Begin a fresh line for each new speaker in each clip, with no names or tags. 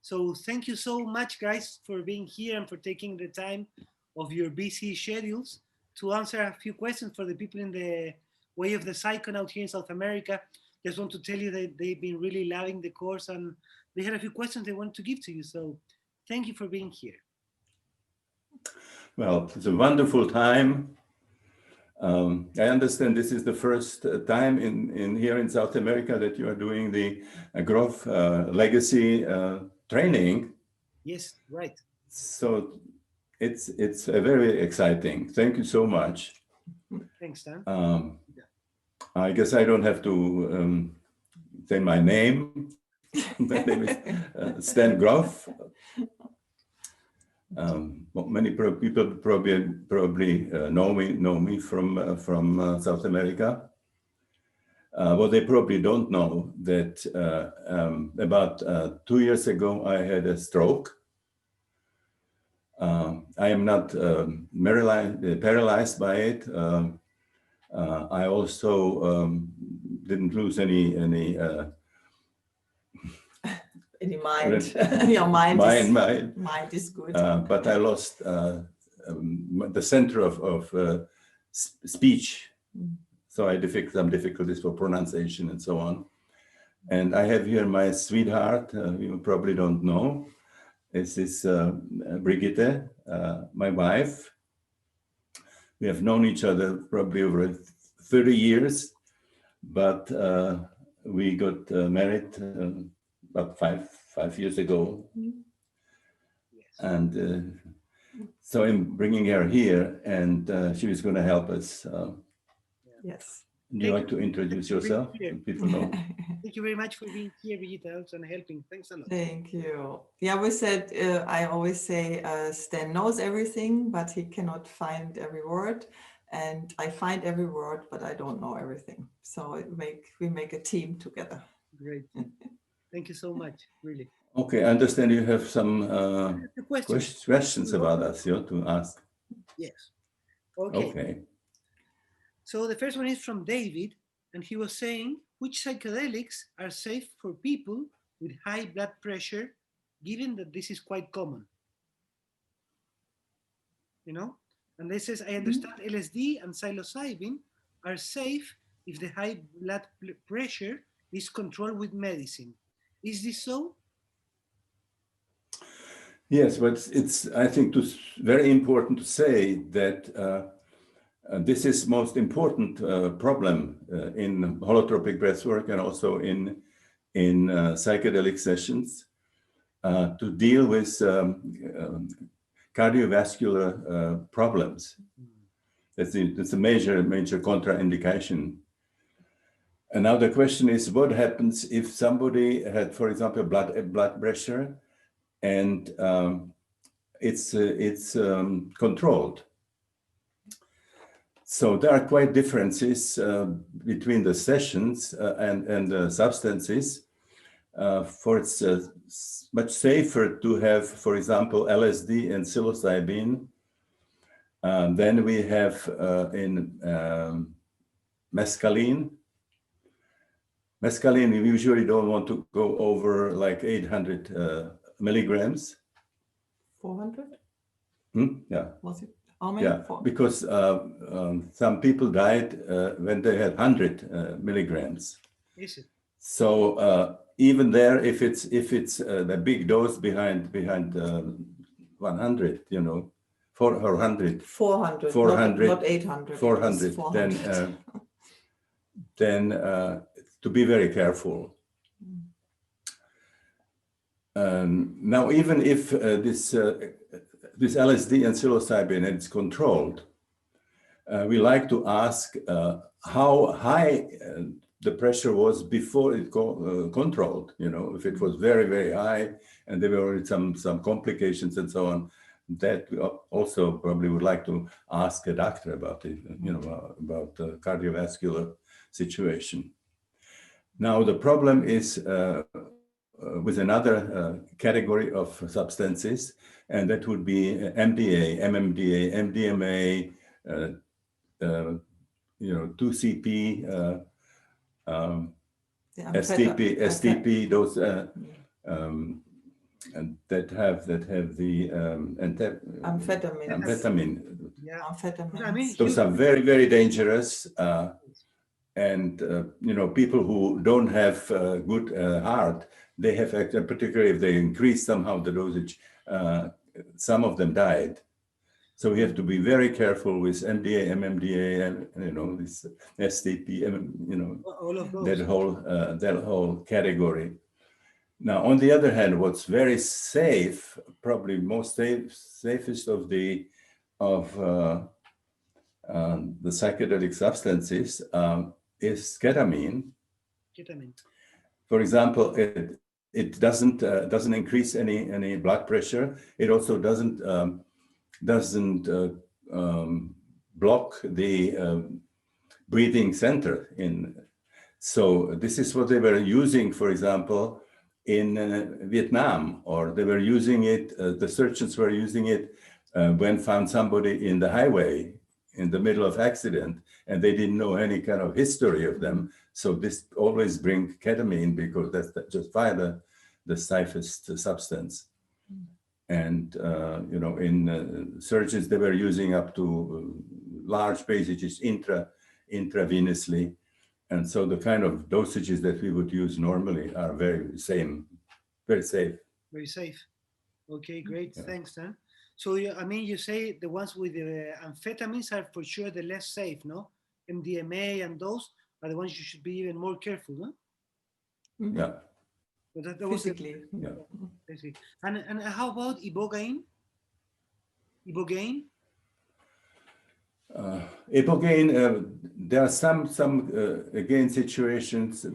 So thank you so much, guys, for being here and for taking the time of your busy schedules to answer a few questions for the people in the Way of the Psychonaut here in South America. Just want to tell you that they've been really loving the course and they had a few questions they want to give to you. So thank you for being here.
Well, it's a wonderful time. I understand this is the first time in here in South America that you are doing the Groff legacy training.
Yes, right.
So it's very exciting. Thank you so much.
Thanks, Dan.
I guess I don't have to say my name. My name is Stan Groff. Many people probably know me from South America. What they probably don't know that about 2 years ago I had a stroke. I am not paralyzed by it. I also didn't lose any
mind. Your mind is good.
But I lost the center of speech. So I had some difficulties for pronunciation and so on. And I have here my sweetheart, you probably don't know. This is Brigitte, my wife. We have known each other probably over 30 years, but we got married about five years ago. And so I'm bringing her here and she is going to help us.
Yes.
Would you like to introduce yourself? People know.
Thank you very much for being here, Brigitte, and helping. Thanks a lot.
Thank you. Yeah, we said, I always say Stan knows everything, but he cannot find every word. And I find every word, but I don't know everything. So we make a team together.
Great. Thank you so much, really.
Okay, I understand you have some questions about us to ask.
Yes. Okay. So the first one is from David, and he was saying, which psychedelics are safe for people with high blood pressure, given that this is quite common? You know? And this says, I understand LSD and psilocybin are safe if the high blood pressure is controlled with medicine. Is this so?
Yes, but it's, I think, very important to say that this is most important problem in holotropic breathwork and also in psychedelic sessions to deal with cardiovascular problems. That's a major contraindication. And now the question is, what happens if somebody had, for example, blood pressure and it's controlled? So there are quite differences between the sessions and the substances. For it's much safer to have, for example, LSD and psilocybin than we have in mescaline. Mescaline, we usually don't want to go over like 800 milligrams.
400?
Yeah.
Was it? How many?
Yeah, because some people died when they had 100 milligrams.
Is it?
So even there, if it's the big dose behind 100, 400.
400, not 800.
400.
400.
Then to be very careful. Now, even if this LSD and psilocybin is controlled, we like to ask how high the pressure was before it controlled. If it was very, very high and there were some complications and so on, that we also probably would like to ask a doctor about it, about the cardiovascular situation. Now, the problem is with another category of substances, and that would be MDA, MMDA, MDMA, 2CP, STP, those and that have the
Amphetamine.
amphetamine.
Yeah.
Amphetamines.
I mean,
Those are very, very dangerous. And people who don't have good heart, they have, particularly if they increase somehow the dosage, some of them died. So we have to be very careful with MDA, MMDA, and this STP,
all of those.
that whole category. Now, on the other hand, what's very safe, probably most safest of the psychedelic substances is ketamine.
Ketamine.
For example, it doesn't increase any blood pressure. It also doesn't block the breathing center in. So this is what they were using, for example, in Vietnam, or they were using it. The surgeons were using it when found somebody in the highway in the middle of accident, and they didn't know any kind of history of them. So this always bring ketamine because that's just by the safest substance. And in surgeons, they were using up to large dosages intravenously. And so the kind of dosages that we would use normally are very safe. Very safe.
Okay, great.
Yeah.
Thanks, Dan. So, you say the ones with the amphetamines are for sure the less safe, no? MDMA and those are the ones you should be even more careful, no?
Mhm.
Yeah.
But that was
Physically.
Yeah.
basically. And how about ibogaine? Ibogaine?
Ibogaine, there are some again situations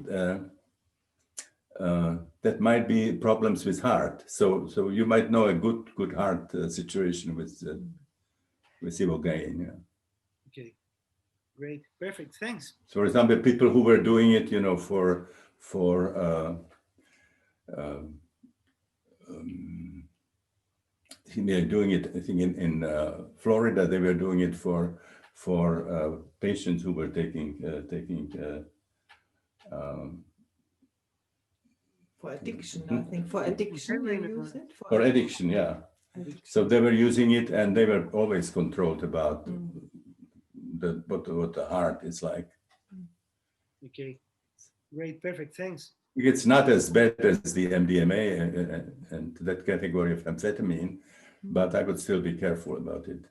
that might be problems with heart. So you might know a good heart situation with ibogaine. Yeah.
Okay, great, perfect, thanks.
So, for example, people who were doing it, they're doing it. I think in Florida, they were doing it for patients who were taking
For addiction, I think. For addiction, they use it.
for addiction, yeah.
addiction.
So they were using it, and they were always controlled about what the heart is like.
Okay, great, perfect, thanks.
It's not as bad as the MDMA and that category of amphetamine, but I would still be careful about it.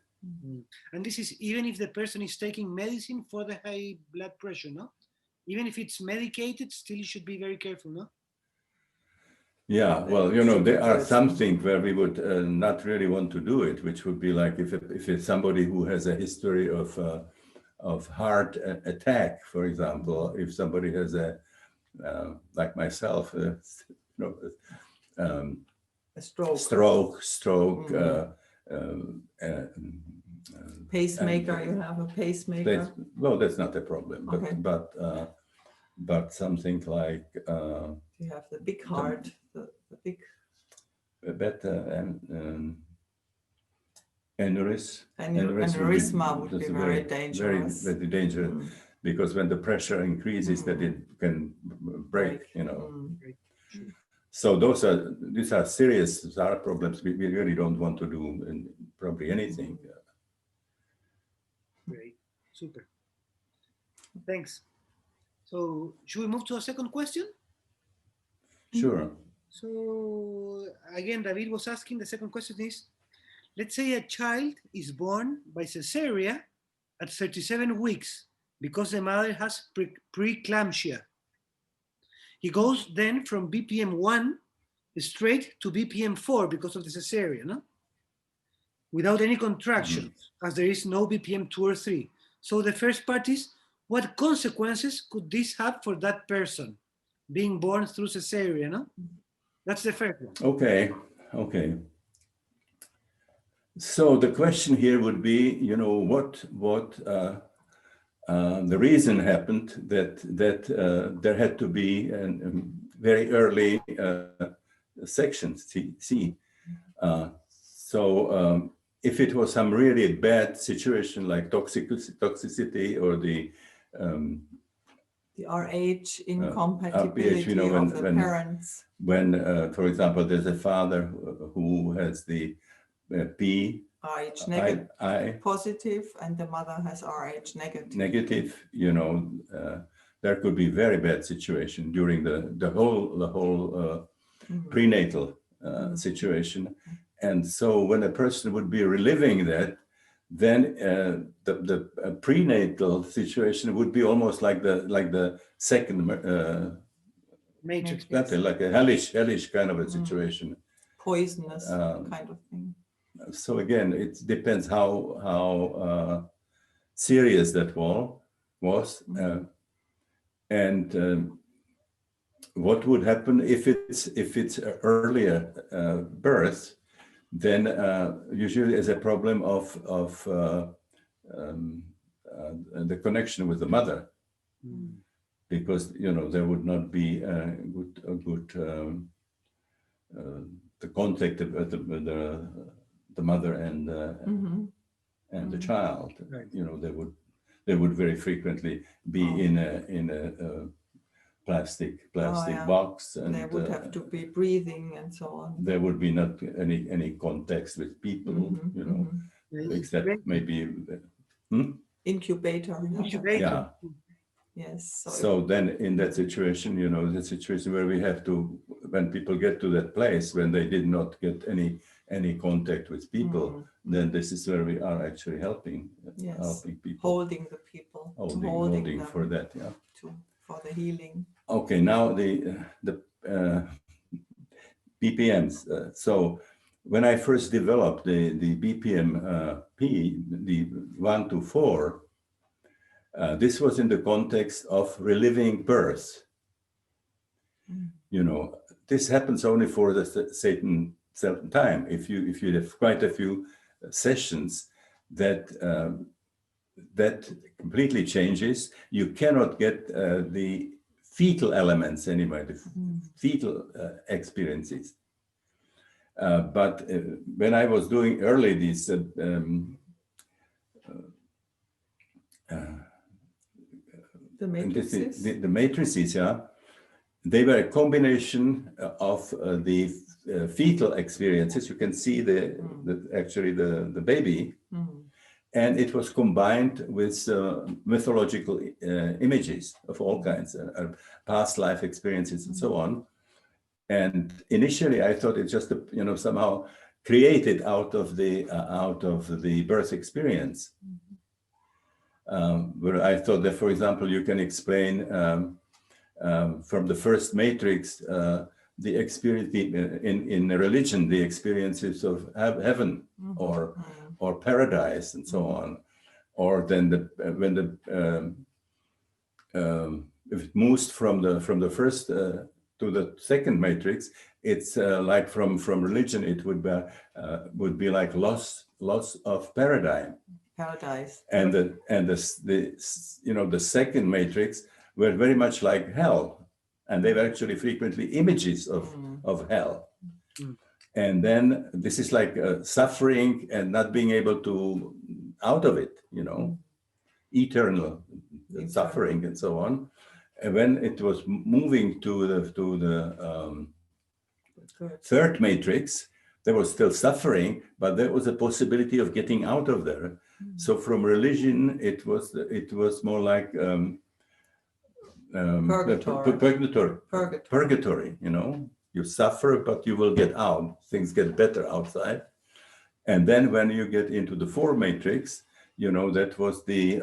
And this is even if the person is taking medicine for the high blood pressure, no? Even if it's medicated, still you should be very careful, no?
Yeah, well, there are some things where we would not really want to do it, which would be like if it's somebody who has a history of heart attack, for example, if somebody has like myself,
a
stroke,
pacemaker. You have a pacemaker.
That's not a problem.
Okay.
But something like
You have the big heart, the big.
Aneurysma
would be very dangerous.
Very dangerous, because when the pressure increases, that it can break. So these are serious heart problems. We really don't want to do probably anything.
Great, super. Thanks. So should we move to a second question?
Sure.
So again, David was asking, the second question is, let's say a child is born by cesarean at 37 weeks because the mother has preeclampsia. He goes then from BPM 1 straight to BPM 4 because of the cesarean, no? Without any contractions, as there is no BPM 2 or 3. So the first part is, what consequences could this have for that person being born through cesarean? No? That's the first one.
Okay. So the question here would be, what the reason happened that there had to be a very early section C. So if it was some really bad situation like toxicity or the
The RH incompatibility
you know,
of the parents.
When, for example, there's a father who has the P
RH positive, and the mother has RH negative.
Negative, you know, there could be very bad situation during the whole prenatal situation. And so when a person would be reliving that, then the prenatal situation would be almost like the second
Matrix.
like a hellish kind of a situation.
Poisonous kind of thing.
So again, it depends how serious that was, and what would happen if it's earlier birth. Then usually is a problem of the connection with the mother, because you know there would not be a good the contact of the mother and the child.
Right.
You know, they would very frequently be in a plastic box, and
they would have to be breathing and so on.
There would be not any context with people, you know, except maybe
incubator.
Yeah.
Yes.
So then in that situation, you know, the situation where we have to, when people get to that place, when they did not get any contact with people, then this is where we are actually helping people.
Holding the people.
Holding them for that, yeah.
For the healing.
Okay, now the BPMs. So when I first developed the BPM P, the 1 to 4, this was in the context of reliving birth. You know, this happens only for the certain time. If you have quite a few sessions, that completely changes. You cannot get the fetal elements anyway, the fetal experiences. But when I was doing early these
the matrices?
The matrices, yeah, they were a combination of the fetal experiences. You can see actually the baby, and it was combined with mythological images of all kinds, past life experiences and so on. And initially, I thought it just somehow created out of the birth experience. Where I thought that, for example, you can explain from the first matrix the experience in religion, the experiences of heaven or paradise and so on, or then if it moves from the first to the second matrix, it's like from religion, it would be like loss of paradigm. And the second matrix were very much like hell, and they were actually frequently images of hell. And then this is like suffering and not being able to out of it, you know, eternal suffering and so on. And when it was moving to the third matrix, there was still suffering, but there was a possibility of getting out of there. So from religion, it was more like purgatory. You know, you suffer, but you will get out. Things get better outside. And then when you get into the fourth matrix, you know, that was the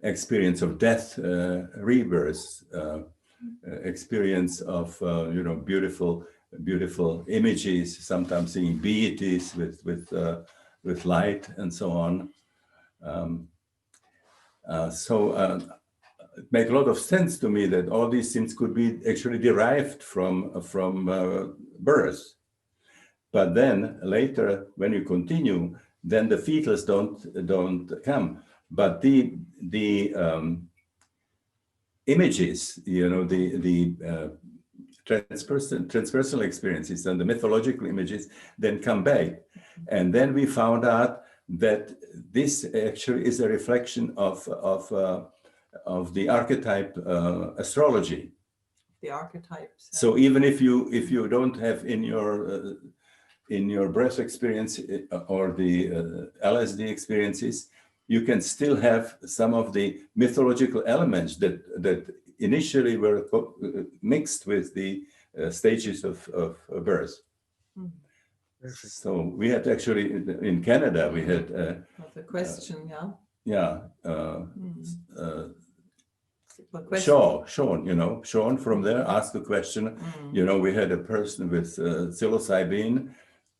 experience of death, rebirth, experience of beautiful images, sometimes seeing deities with light and so on. It makes a lot of sense to me that all these things could be actually derived from birth. But then later, when you continue, then the fetals don't come. But the images, you know, the transpersonal experiences and the mythological images then come back. And then we found out that this actually is a reflection of archetype astrology.
The archetypes.
So even if you don't have in your breath experience or the LSD experiences, you can still have some of the mythological elements that initially were mixed with the stages of birth.
Perfect.
So we had actually in Canada, we had
The question,
Sean from there asked the question. We had a person with psilocybin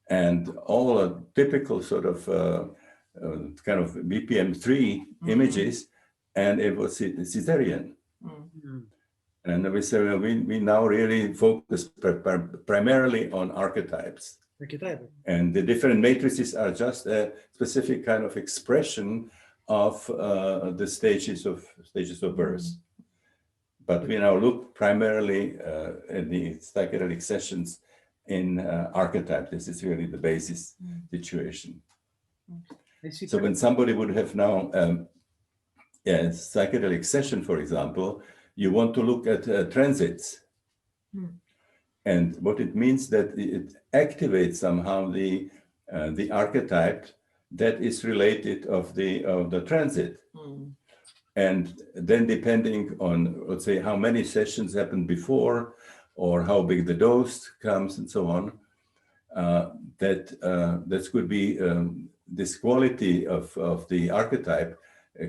and all a typical sort of kind of BPM-3 images, and it was Caesarean. And we say, well, we now really focus primarily on archetypes. And the different matrices are just a specific kind of expression of the stages of birth. But we now look primarily at the psychedelic sessions in archetype. This is really the basis situation. So when somebody would have now a psychedelic session, for example, you want to look at transits. And what it means that it activates somehow the archetype that is related of the transit. And then depending on, let's say, how many sessions happened before or how big the dose comes and so on, that could be this quality of the archetype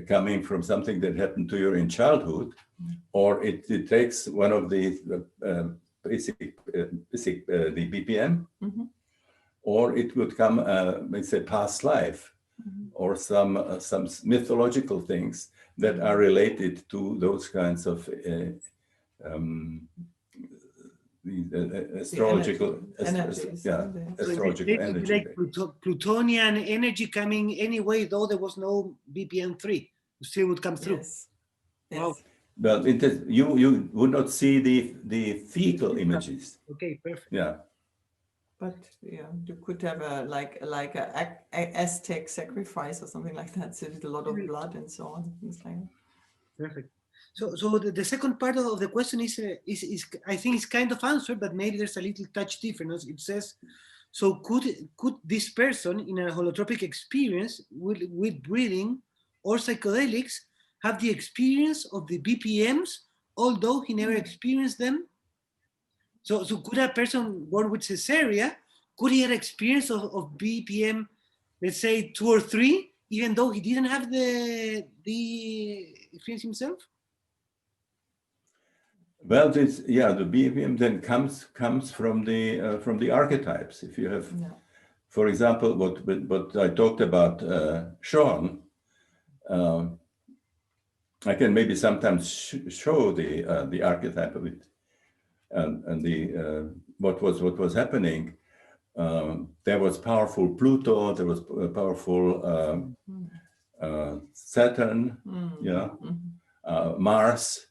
coming from something that happened to you in childhood, or it takes one of the the BPM, or it would come, let's say, past life, or some mythological things that are related to those kinds of astrological
energies.
astrological energy.
Like Plutonian energy coming anyway, though there was no BPM-3, still would come through.
Yes.
Wow.
Well, you would not see the fetal images.
Okay, perfect.
Yeah.
But you could have a Aztec sacrifice or something like that. So a lot of blood and so on. Things like that.
Perfect. So the second part of the question is I think it's kind of answered, but maybe there's a little touch difference. It says, so could this person in a holotropic experience with breathing or psychedelics have the experience of the BPMs, although he never experienced them? So could a person born with cesarea, could he have experience of BPM, let's say 2 or 3, even though he didn't have the experience himself?
Well, the BPM then comes from the archetypes. If you have, for example, what I talked about, Sean, I can maybe sometimes show the archetype of it, and the what was happening. There was powerful Pluto. There was powerful Saturn. Mars.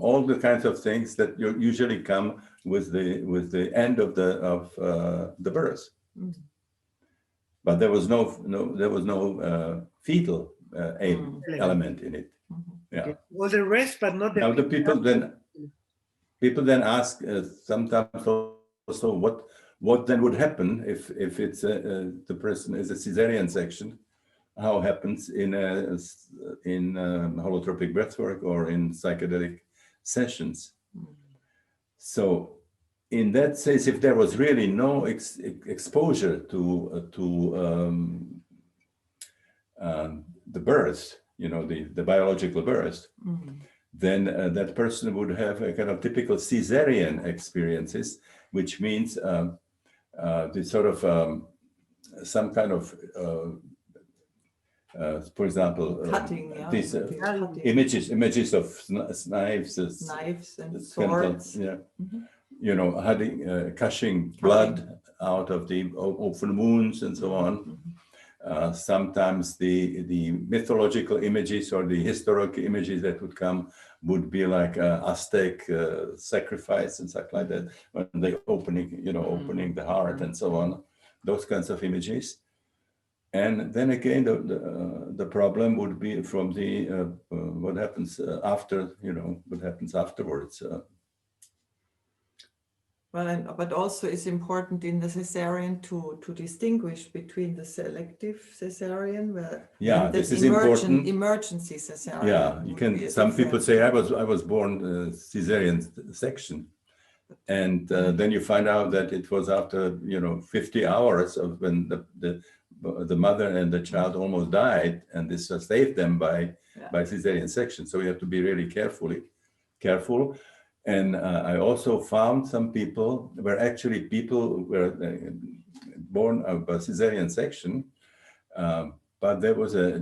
All the kinds of things that usually come with the end of the birth. But there was no fetal element in it.
Okay. All the rest, but not the.
Now the people then ask sometimes also what then would happen if it's the person is a cesarean section. How happens in holotropic breathwork or in psychedelic sessions? So, in that sense, if there was really no exposure to the birth, the biological birth, then that person would have a kind of typical Caesarean experiences, which means the sort of some kind of for example, these images of knives
and swords.
Gushing blood out of the open wounds and so on. Sometimes the mythological images or the historical images that would come would be like Aztec sacrifice and stuff like that, when they opening the heart and so on. Those kinds of images. And then again, the problem would be from the what happens after, what happens afterwards.
Well, but also it's important in the cesarean to distinguish between the selective cesarean and
this
the
is important.
Emergency cesarean.
Yeah, you can. Some people say I was born cesarean section, and then you find out that it was after 50 hours of when the mother and the child almost died, and this saved them by cesarean section. So you have to be really careful. And I also found some people were born of a cesarean section, but there was a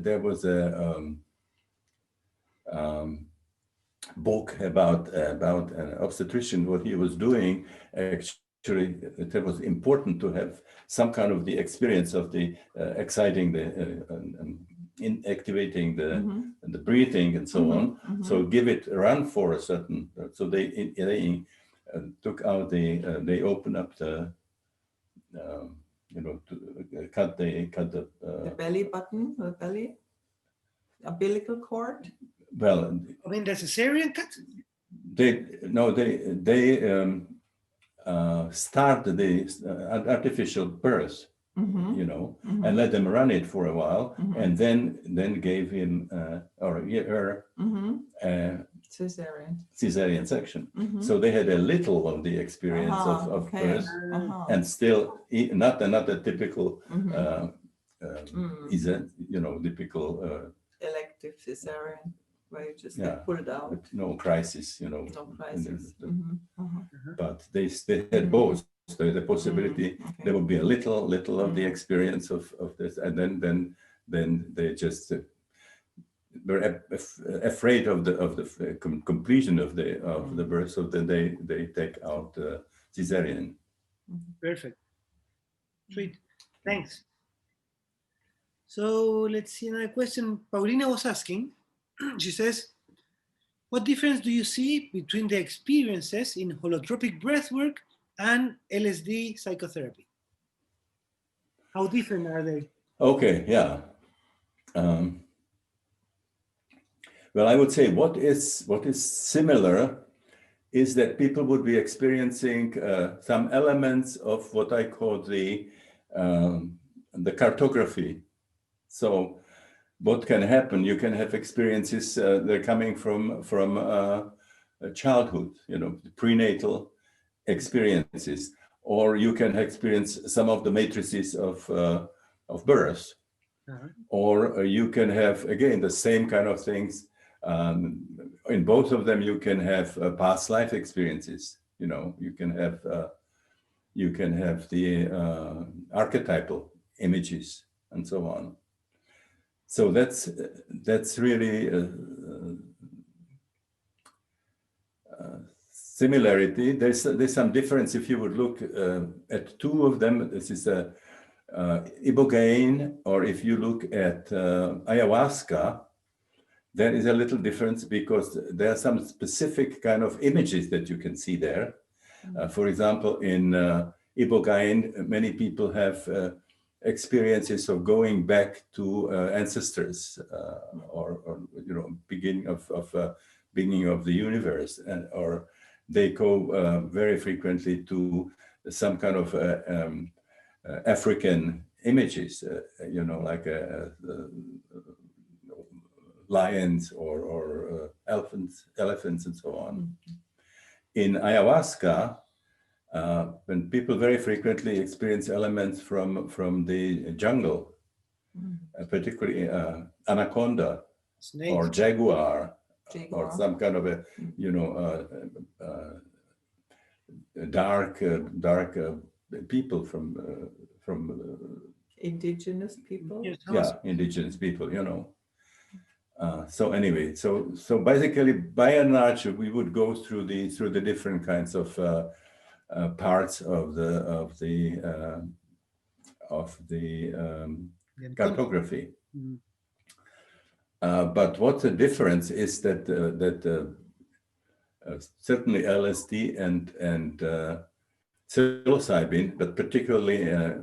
book about an obstetrician. What he was doing, actually, it was important to have some kind of the experience of the exciting in activating the breathing and so on. So give it a run for a certain. So they took out they opened up the cut the
belly button, the belly umbilical cord.
Well,
I mean the cesarean cut.
They started the artificial birth. And let them run it for a while, and then gave him or her cesarean section. So they had a little of the experience of birth, and still not a typical typical
elective cesarean where you just get pulled out.
No crisis,
No crisis.
But they had both. So the possibility there would be a little of the experience of this, and then they just were afraid of the completion of the birth, so then they take out cesarean.
Perfect. Sweet. Thanks. So let's see another question. Paulina was asking. She says, "What difference do you see between the experiences in holotropic breathwork and LSD psychotherapy? How different are they?"
Okay, yeah. Well, I would say what is similar is that people would be experiencing some elements of what I call the cartography. So, what can happen? You can have experiences they're coming from childhood, prenatal experiences, or you can experience some of the matrices of birth, or you can have again the same kind of things. In both of them, you can have past life experiences. You can have the archetypal images and so on. So that's really similarity. There's some difference if you would look at two of them. This is ibogaine, or if you look at ayahuasca, there is a little difference because there are some specific kind of images that you can see there. For example, in ibogaine, many people have experiences of going back to ancestors or beginning of the universe, or they go very frequently to some kind of African images, like lions or elephants and so on. In ayahuasca, when people very frequently experience elements from the jungle, particularly anaconda, snake, or jaguar, or some kind of a dark people from
indigenous people.
Yeah, indigenous people, So anyway, so basically, by and large, we would go through the different kinds of parts of the cartography. But what's the difference is that certainly LSD and psilocybin, but particularly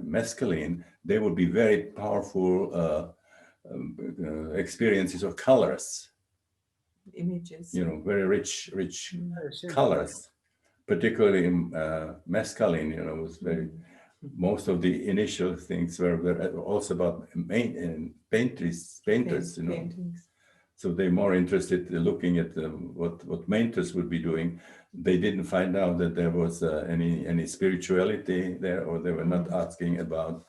mescaline, they would be very powerful experiences of colors.
Images.
Very rich
Sure.
colors, particularly in mescaline, was very, most of the initial things were also about painters,
Paintings.
So they're more interested in looking at what painters would be doing. They didn't find out that there was any spirituality there, or they were not asking about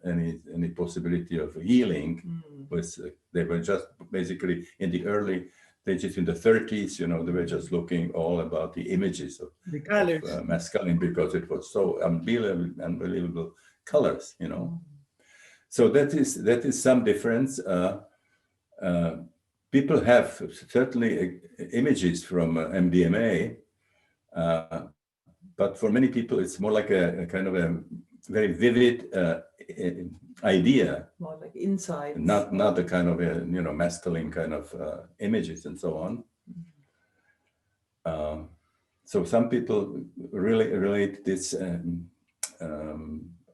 any possibility of healing. They were just basically in the early stages, in the 30s, they were just looking all about the images of
The colors.
mescaline, because it was so unbelievable colors, So that is some difference. People have certainly images from MDMA, but for many people, it's more like a kind of a very vivid idea.
More like insights.
Not the kind of mescaline kind of images and so on. So some people really relate this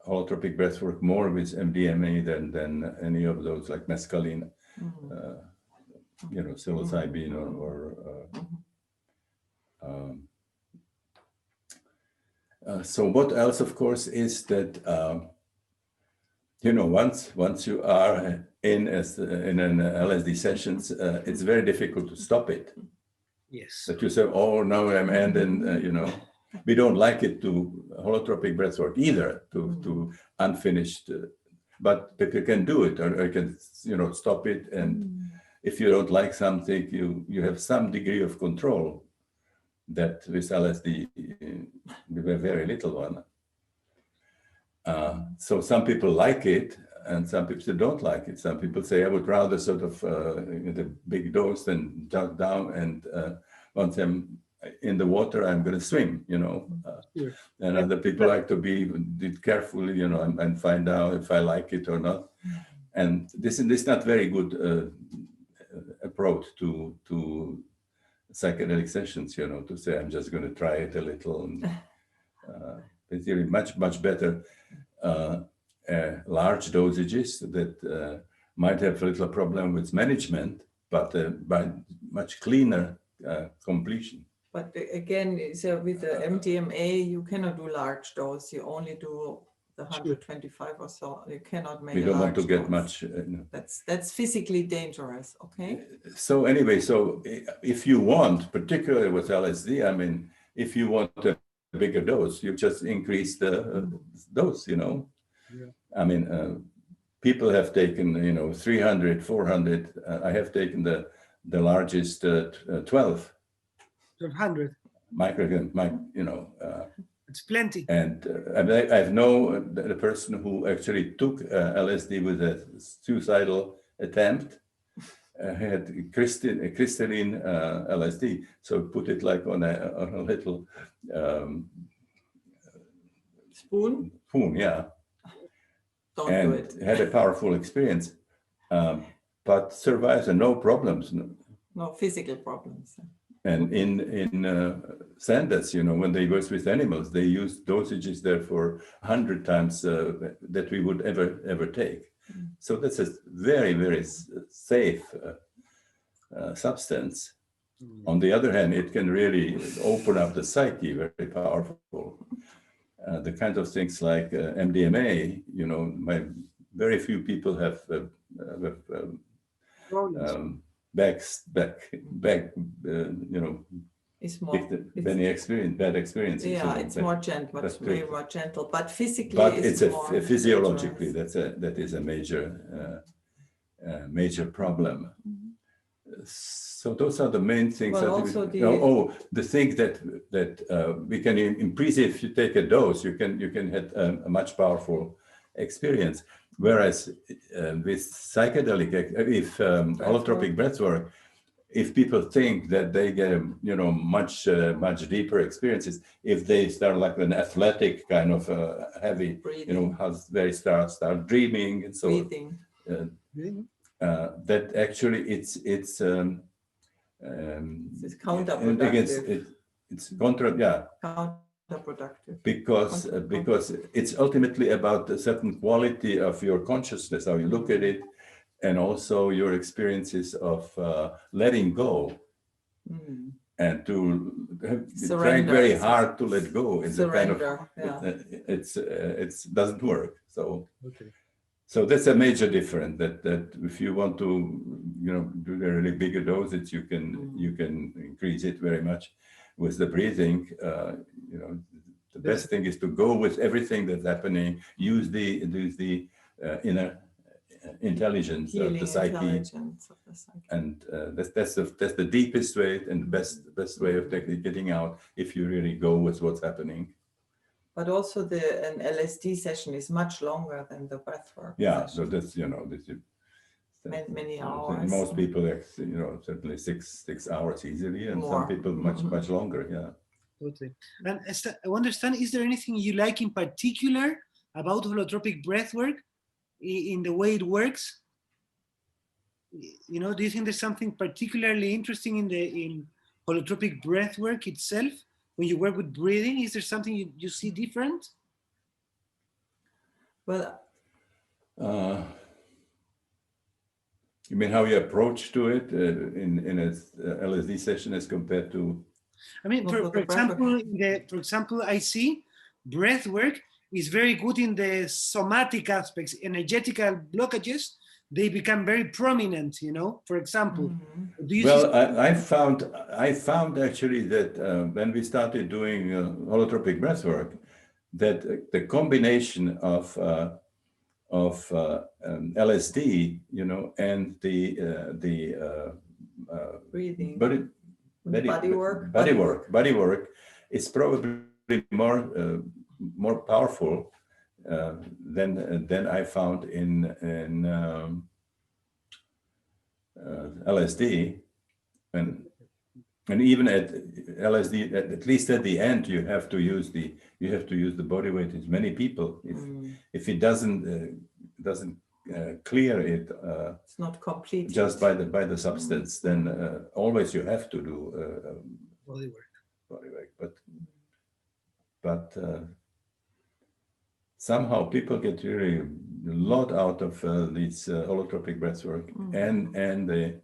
holotropic breathwork more with MDMA than any of those like mescaline, psilocybin so what else, of course, is that once you are in an LSD sessions, it's very difficult to stop it.
Yes.
That you say, oh, now I'm ending, we don't like it to holotropic breathwork either, to unfinished, but you can do it, or you can, stop it. And if you don't like something, you have some degree of control. That with LSD, we were very little one. So some people like it, and some people don't like it. Some people say, I would rather sort of the big dose than jump down, and once I'm in the water, I'm going to swim,
Sure.
And other people like to be carefully, and find out if I like it or not. And this is not very good approach to psychedelic sessions, to say, I'm just going to try it a little. And, it's really much better large dosages that might have a little problem with management, but by much cleaner completion.
But again, so with the MDMA, you cannot do large dose. You only do the 125 or so. You cannot make.
We don't want to get
dose.
much.
That's physically dangerous. Okay.
So anyway, if you want, particularly with LSD, I mean, if you want a bigger dose, you just increase the dose.
Yeah.
I mean, people have taken 300, 400. I have taken the largest 12.
100.
Microgram,
It's plenty.
And I've known the person who actually took LSD with a suicidal attempt. Had crystalline LSD, so put it like on a little
Spoon,
yeah.
don't
And
do it.
had a powerful experience, but survives and no problems.
No physical problems.
And in Sanders, when they work with animals, they use dosages there for 100 times that we would ever take. So that's a very, very safe substance. On the other hand, it can really open up the psyche, very powerful. The kind of things like MDMA, very few people have
It's more
bad experiences.
Yeah, it's more gentle, but way more gentle. But physically,
but it's
more
physiologically
dangerous.
that is a major problem. So those are the main things.
Well,
that
also
the thing that we can increase if you take a dose, you can have a much powerful experience. Whereas with psychedelic, if holotropic breathwork, if people think that they get much deeper experiences, if they start like an athletic kind of heavy,
Breathing.
how they start dreaming and so
Breathing.
that actually it's
It's counterproductive.
it's
counterproductive.
because it's ultimately about a certain quality of your consciousness, how you look at it, and also your experiences of letting go. And to trying very hard to let go is a kind of it's doesn't work. So so that's a major difference. That if you want to do a really bigger dosage, you can increase it very much. With the breathing, the best thing is to go with everything that's happening. Use the inner intelligence of the psyche, and that's the deepest way and the best way of getting out if you really go with what's happening.
But also an LSD session is much longer than the breathwork.
Yeah,
session.
so that's
many hours.
Most people, certainly six hours easily, and some people much longer. Yeah.
Totally. And I understand, is there anything you like in particular about holotropic breathwork in the way it works? Do you think there's something particularly interesting in holotropic breathwork itself when you work with breathing? Is there something you see different?
Well,
you mean how you approach to it in a LSD session as compared to?
I mean, for example, I see breath work is very good in the somatic aspects. Energetical blockages, they become very prominent. For example.
I found actually that when we started doing holotropic breath work, that the combination of LSD, and the
breathing,
body work is probably more powerful than I found in LSD, and even at LSD, at least at the end, you have to use the body weight. It's many people. If it doesn't clear it,
it's not complete
just by the substance, then always you have to do
body work.
But somehow people get really a lot out of these holotropic breathwork and the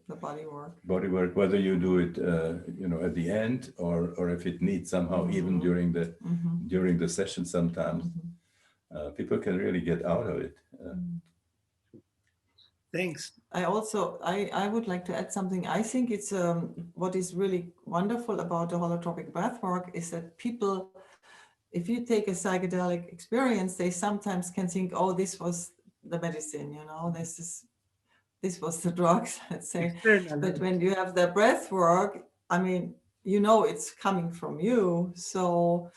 body work, whether you do it at the end or if it needs somehow even during the session. Sometimes people can really get out of it.
Thanks.
I would like to add something. I think it's what is really wonderful about the holotropic breathwork is that people, if you take a psychedelic experience, they sometimes can think, oh, this was the medicine, this was the drugs, let's say. But when you have the breath work, I mean, it's coming from you. So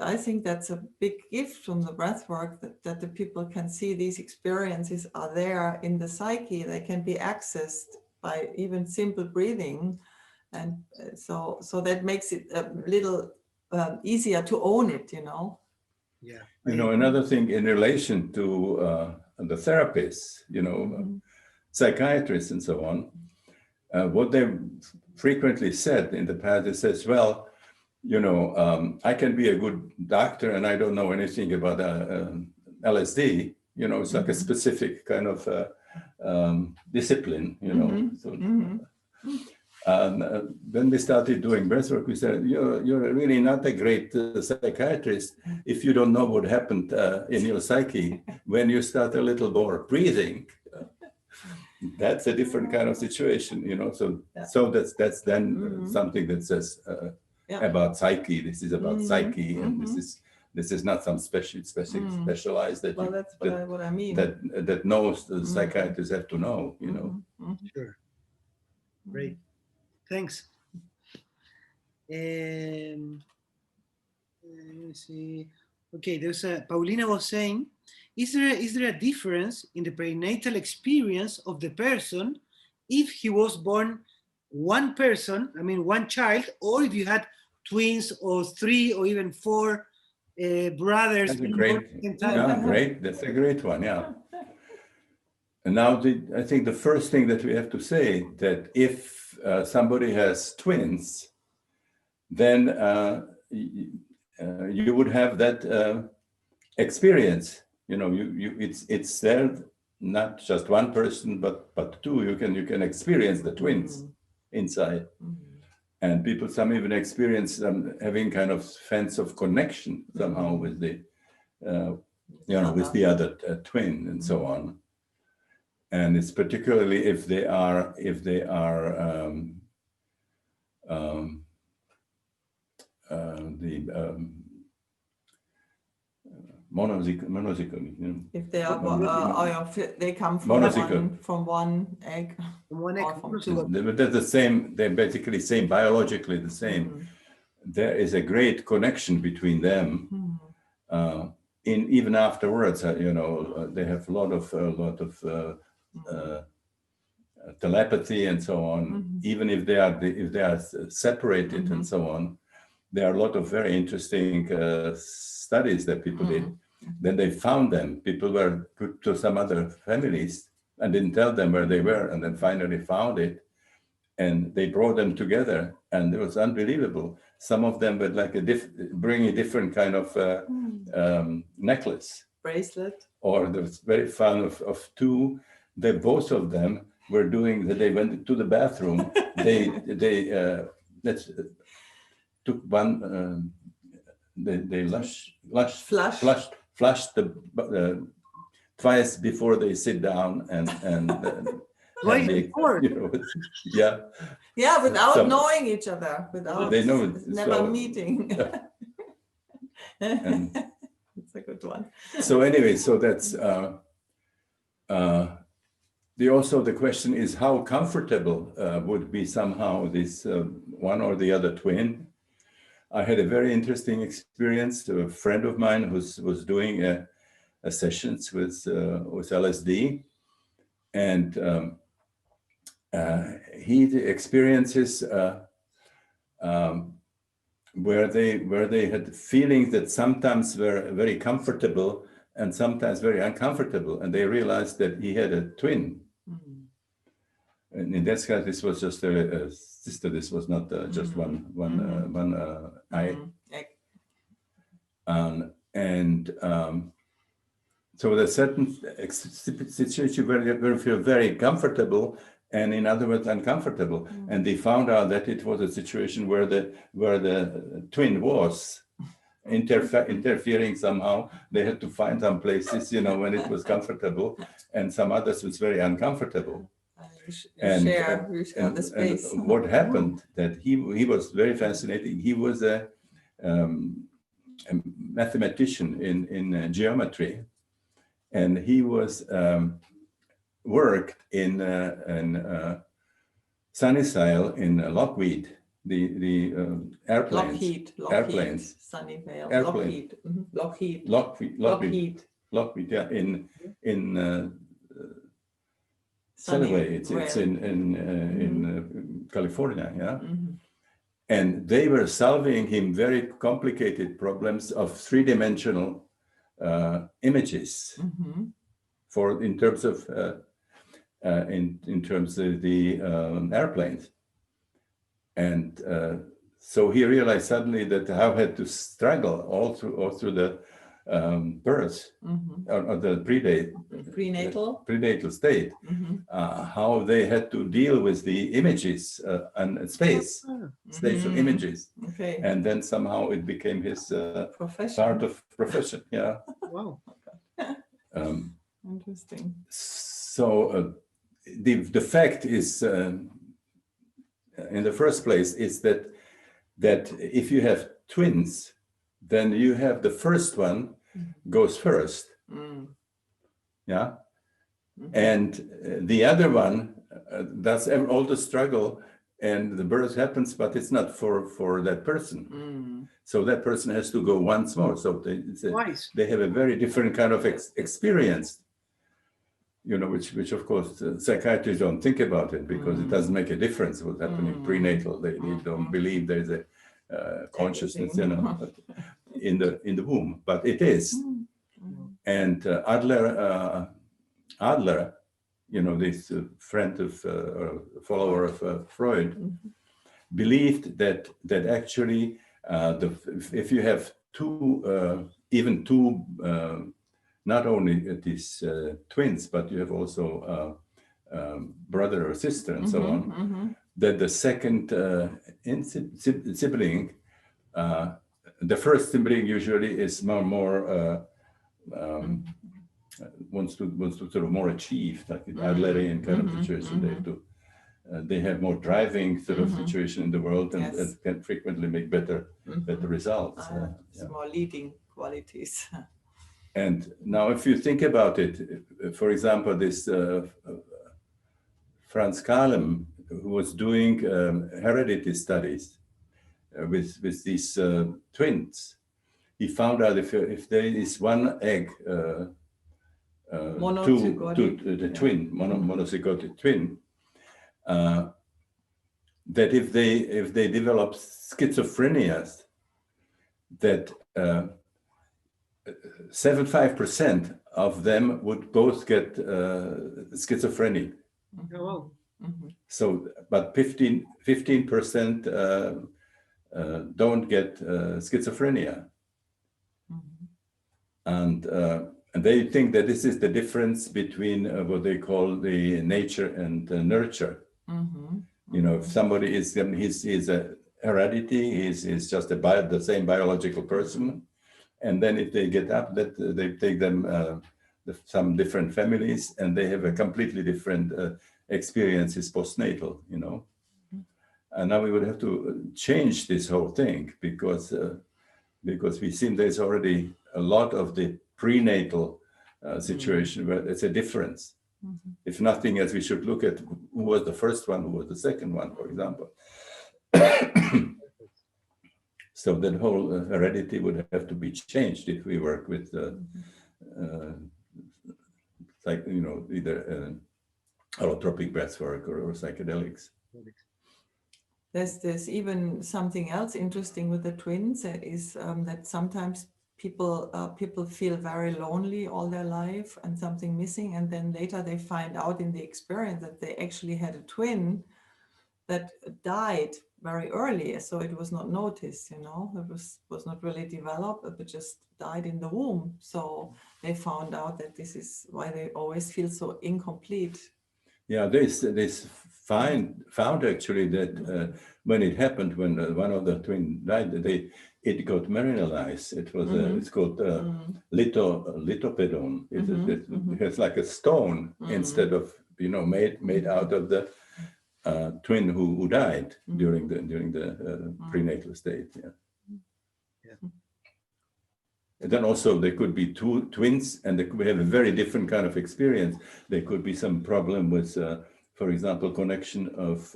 I think that's a big gift from the breath work, that the people can see these experiences are there in the psyche. They can be accessed by even simple breathing. And so that makes it a little easier to own it,
Yeah.
Another thing in relation to the therapists, psychiatrists and so on, what they frequently said in the past, it says, well, I can be a good doctor and I don't know anything about LSD. It's like a specific kind of discipline, When we started doing breathwork, we said, you're really not a great psychiatrist if you don't know what happened in your psyche when you start a little more breathing. That's a different kind of situation, So that's then something that says about psyche. This is about psyche, and this is not some specialized that
that's what I mean.
That knows the psychiatrists have to know,
Sure. Great. Thanks. Let me see. Okay, Paulina was saying, is there a difference in the perinatal experience of the person if he was born one person, one child, or if you had twins or 3 or even 4 brothers?
That's great. That's a great one. Yeah. And now I think the first thing that we have to say that if somebody has twins, then you would have that experience. You know, it's there, not just one person, but two. You can experience the twins inside, and some even experience having kind of sense of connection somehow with the with the other twin and so on. And it's particularly if they are monozygotic, you know.
If they are, they come from one egg.
Or from two.
They're the same. They're basically same, biologically the same. There is a great connection between them. Even afterwards, they have a lot of telepathy and so on. Even if they are separated and so on, there are a lot of very interesting studies that people did. Then they found them. People were put to some other families and didn't tell them where they were, and then finally found it, and they brought them together, and it was unbelievable. Some of them would bring a different kind of necklace,
bracelet, or
there was very fun of two. They both of them were doing that. They went to the bathroom. they took one. They flushed the twice before they sit down and
without knowing each other, without
they know
never meeting. It's a good one.
So anyway, so that's the question is how comfortable would be somehow this one or the other twin. I had a very interesting experience. A friend of mine was doing a sessions with LSD, and he experiences where they had feelings that sometimes were very comfortable and sometimes very uncomfortable, and they realized that he had a twin. And in that case, this was just a sister. This was not just one eye. So there's certain situation where you feel very comfortable, and in other words, uncomfortable. And they found out that it was a situation where the twin was interfering somehow. They had to find some places, when it was comfortable, and some others was very uncomfortable. And
the space.
What happened that he was very fascinating. He was a mathematician in geometry, and he was worked in Sunnyside in Lockheed, the airplanes. Airplanes.
Sunnyvale.
Airplane. Lockheed. Yeah, in Sunnyvale. It's in California. Yeah. And they were solving him very complicated problems of three-dimensional images in terms of the airplanes. And so he realized suddenly that how he had to struggle all through the birth or the prenatal state, how they had to deal with the images and spatial images.
Okay.
And then somehow it became his part of profession. Yeah.
Wow.
Interesting.
So the fact is, in the first place, is that if you have twins, then you have the first one goes first. Yeah. And the other one does all the struggle, and the birth happens, but it's not for that person. So that person has to go once more. So they have a very different kind of experience, which of course psychiatrists don't think about it, because it doesn't make a difference what's happening prenatal. They don't believe there's a consciousness, in the womb, but it is. And Adler, this friend of follower of Freud, believed that actually if you have even two not only these twins, but you have also brother or sister and so on, that the second sibling, the first sibling usually is more wants to sort of more achieve, like an Adlerian kind of situation. They have more driving sort of situation in the world, and can frequently make better results.
More leading qualities.
And now, if you think about it, for example, this Franz Kalem, who was doing heredity studies with these twins, he found out if there is one egg, the twin, monozygotic twin, that if they develop schizophrenia, that 75% of them would both get schizophrenia.
Oh.
So, but 15% don't get schizophrenia. And they think that this is the difference between what they call the nature and nurture. You know, if somebody is he's a heredity, he's just the same biological person, and then if they get up, that they take them some different families, and they have a completely different experiences postnatal. You know, and now we would have to change this whole thing because we see there's already a lot of the prenatal situation where it's a difference. If nothing else, we should look at who was the first one, who was the second one, for example. So that whole heredity would have to be changed if we work with, like, you know, either holotropic breathwork or psychedelics.
There's even something else interesting with the twins is that sometimes people feel very lonely all their life and something missing, and then later they find out in the experience that they actually had a twin that died very early, so it was not noticed, you know, it was not really developed, but just died in the womb. So they found out that this is why they always feel so incomplete. Yeah,
they found actually that when it happened, when one of the twins died, it got mineralized. It was it's called litopedon. It has like a stone instead of, you know, made out of the twin who died during the prenatal state. And then also there could be two twins, and they could have a very different kind of experience. There could be some problem with, for example, connection of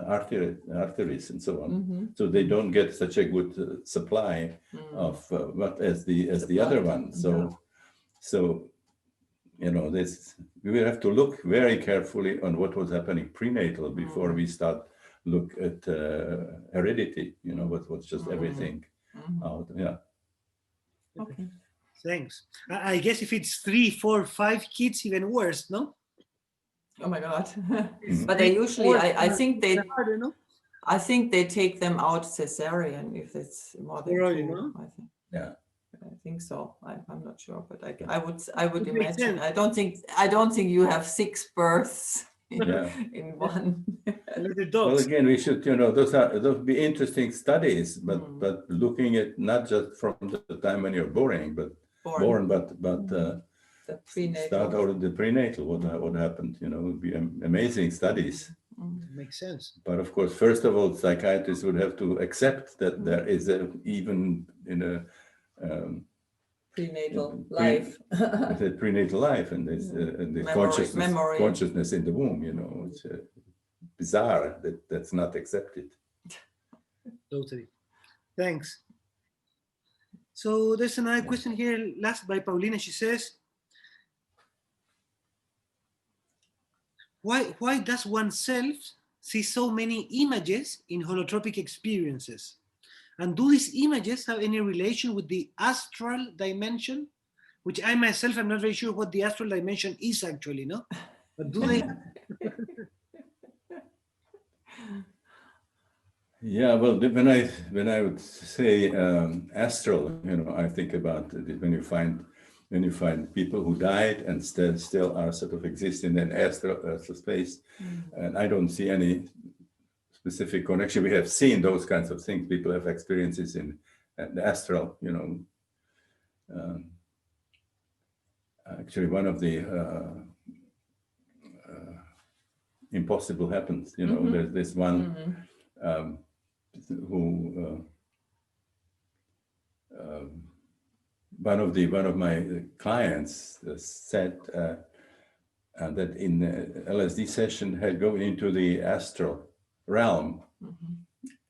arteries and so on. So they don't get such a good supply of what as the other one. So you know, we will have to look very carefully on what was happening prenatal before we start look at heredity. You know, what's just everything out. Yeah.
Okay. Thanks. I guess if it's 3, 4, 5 kids, even worse, no?
Oh my God! But they usually, I think they take them out cesarean if it's more than 2.
No?
I think.
Yeah.
I think so. I'm not sure, but I would imagine. I don't think you have 6 births in one.
Well, again, we should, you know, those would be interesting studies, but looking at not just from the time when you're born, but the prenatal. Start out of the prenatal. What happened? You know, would be amazing studies.
Makes sense.
But of course, first of all, psychiatrists would have to accept that there is even in a
prenatal life.
Prenatal life, and there's the consciousness in the womb. You know, it's bizarre that's not accepted.
Totally. Thanks. So there's another question here, last by Paulina. She says, why does oneself see so many images in holotropic experiences? And do these images have any relation with the astral dimension? Which I myself am not very sure what the astral dimension is actually, no? But do they?
Yeah, well, when I would say astral, I think about when you find people who died and still are sort of existing in astral space, and I don't see any specific connection. We have seen those kinds of things. People have experiences in the astral, actually, one of the impossible happens. There's this one who one of my clients said that in the LSD session had gone into the astral realm,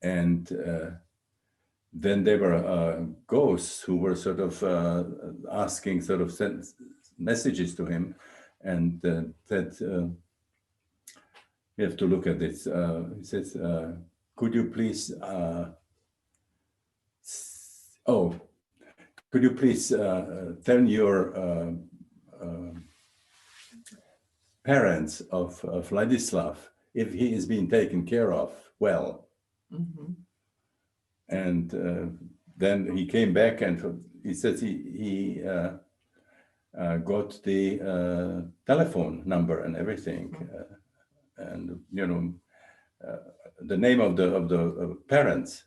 and then there were ghosts who were sort of asking sort of messages to him, and that you have to look at this. He says, could you please tell your parents of Vladislav if he is being taken care of well? And then he came back and he says he got the telephone number and everything, and the name of the parents.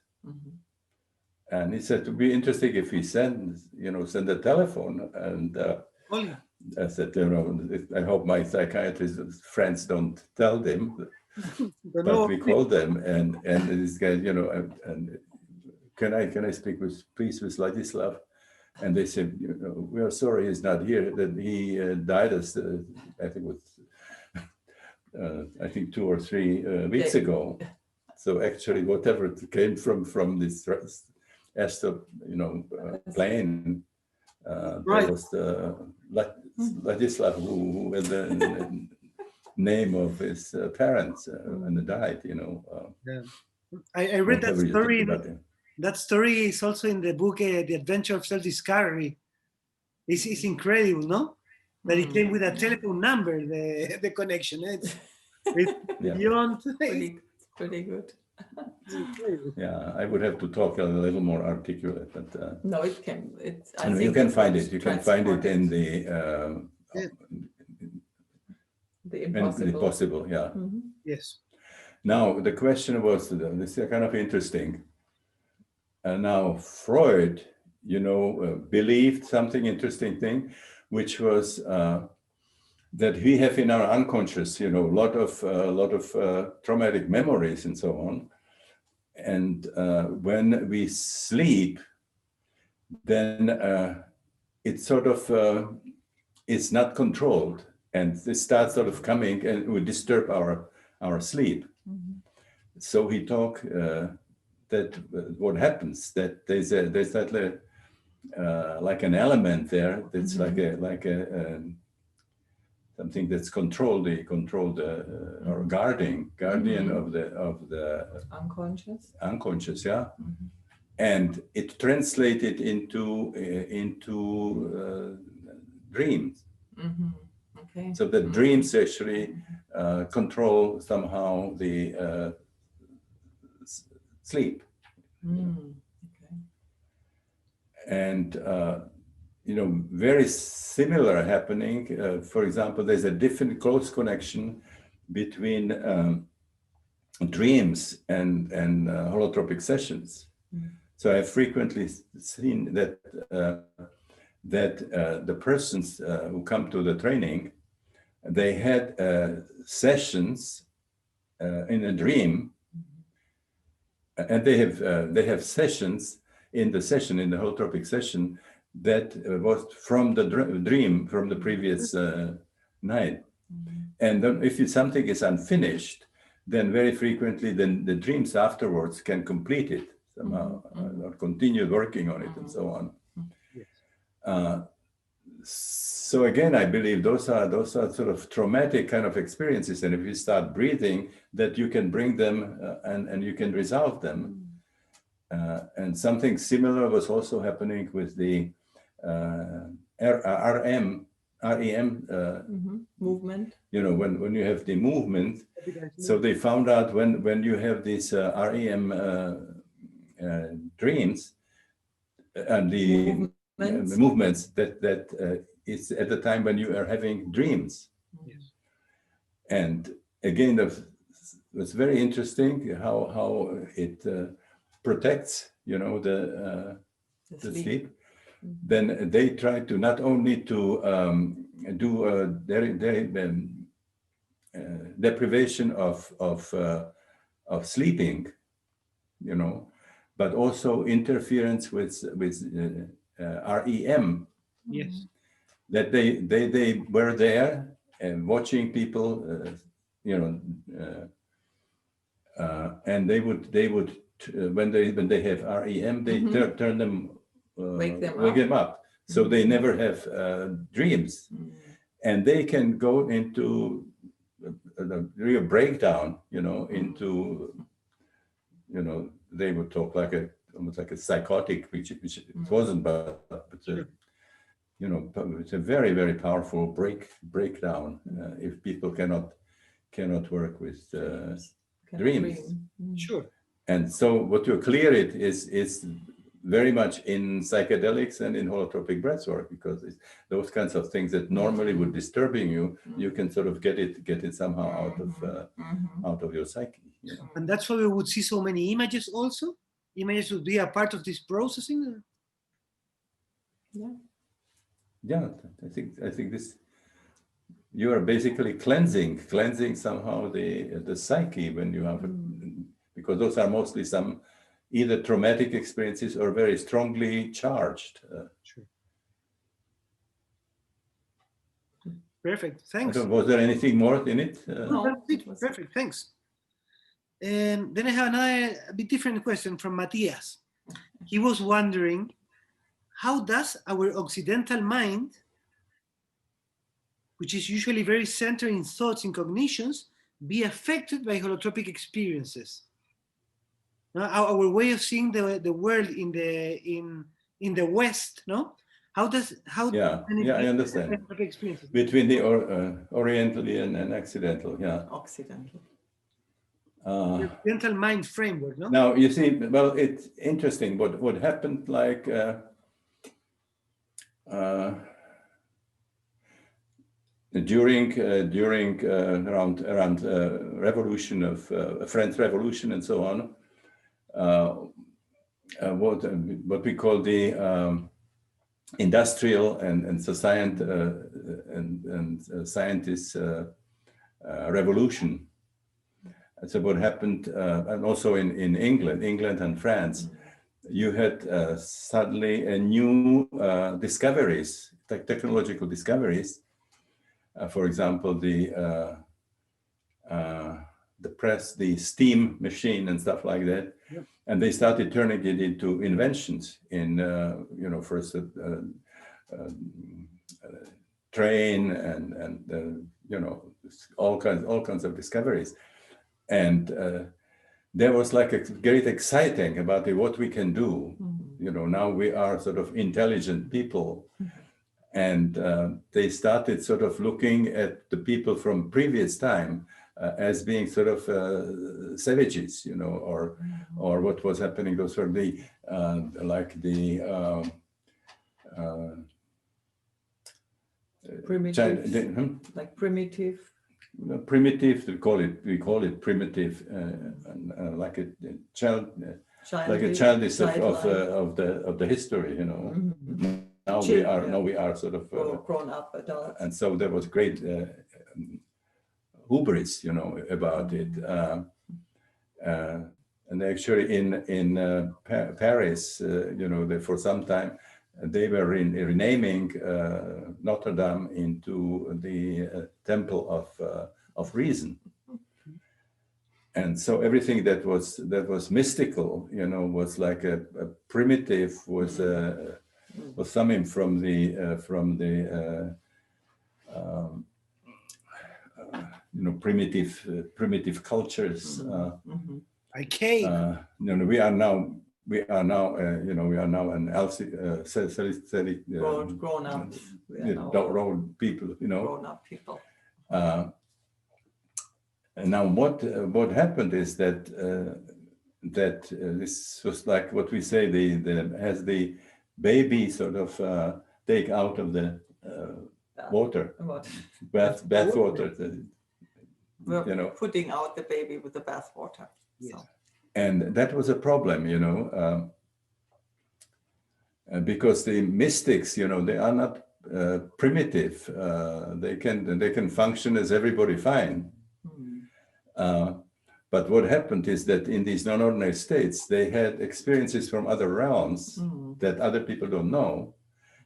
And he said, to be interesting if he send a telephone. And I said, I hope my psychiatrist friends don't tell them, but we called them, and this guy, and can I speak please with Vladislav? And they said, we are sorry he's not here. That he died as I think 2 or 3 weeks ago. So actually, whatever came from this astral, plane, there was the Vladislav who had the name of his parents and died.
Yeah. I read that story. That story is also in the book, The Adventure of Self-Discovery. It's incredible, no? That it came with a telephone number, the connection. It's beyond.
Pretty good.
Yeah, I would have to talk a little more articulate, but
no, it can.
You can find it. You can find it in the
impossible.
In the possible, yeah.
Yes.
Now the question was, this is kind of interesting. Now Freud, believed something interesting thing, which was that we have in our unconscious, a lot of traumatic memories and so on. And when we sleep, then it sort of is not controlled, and this starts sort of coming and would disturb our sleep. So he talked that what happens, that there's that like an element there that's like a something that's controlled or guardian of the unconscious, yeah. And it translated into dreams. Okay. So the dreams actually control somehow the sleep. Okay. And very similar happening. For example, there's a different close connection between dreams and holotropic sessions. So I've frequently seen that the persons who come to the training, they had sessions in a dream, and they have sessions in the holotropic session that was from the dream from the previous night. And then if something is unfinished, then very frequently then the dreams afterwards can complete it somehow, or continue working on it and so on. So again, I believe those are sort of traumatic kind of experiences, and if you start breathing, that you can bring them and you can resolve them. And something similar was also happening with the RM REM,
movement.
you know, when you have the movement. So they found out when you have these REM dreams and the movements that it's at the time when you are having dreams.
Yes.
And again, it's very interesting how it protects, you know, the sleep. Then they try to not only to do deprivation of sleeping, you know, but also interference with REM.
Yes.
That they were there and watching people, you know, and they would when they have REM, they turn them, wake them up, so they never have dreams, and they can go into a real breakdown, you know, into, you know, they would talk like almost like a psychotic, which it wasn't, but
Sure.
you know, it's a very, very powerful breakdown if people cannot work with dreams.
Sure.
And so what you clear it is very much in psychedelics and in holotropic breathwork, because those kinds of things that normally would disturbing you, you can sort of get it somehow out of your psyche. You know?
And that's why we would see so many images also. Images would be a part of this processing.
Yeah, I think this, you are basically cleansing somehow the psyche when you have, because those are mostly some either traumatic experiences or very strongly charged.
Sure. Perfect. Thanks.
Was there anything more in it?
No, that's it. Perfect. Thanks. And then I have another a bit different question from Matthias. He was wondering, how does our Occidental mind, which is usually very centered in thoughts and cognitions, be affected by holotropic experiences? Now, our way of seeing the world in the West, no? How
I understand.
Experiences?
Between the Oriental and Occidental, yeah.
Occidental.
The
Occidental mind framework, no?
Now you see, well, it's interesting what happened, like during around revolution of French Revolution and so on. What we call the industrial and society and scientists revolution. So what happened, and also in England and France, you had suddenly a new discoveries, technological discoveries. For example, the press, the steam machine and stuff like that. Yep. And they started turning it into inventions in, you know, first train and you know, all kinds of discoveries. And there was like a great exciting about what we can do. You know, now we are sort of intelligent people. And they started sort of looking at the people from previous time as being sort of savages, you know, or what was happening. Those were the
primitive, like primitive.
Primitive, we call it primitive, like a child, like a childish of the history, you know. Now we are sort of
grown up adults,
and so there was great hubris, you know, about it. And actually, in Paris, you know, for some time they were renaming Notre Dame into the Temple of Reason. And so everything that was mystical, you know, was like a primitive, was coming from the you know, primitive cultures.
Archaic.
You know, we are now we are now, we are now an
grown up.
grown people,
Grown up people.
And now what happened is that this was like what we say, as the baby sort of take out of the water, bath water,
putting out the baby with the bath water.
Yes.
So.
And that was a problem, because the mystics, they are not primitive. They can function as everybody fine. But what happened is that in these non-ordinary states, they had experiences from other realms that other people don't know.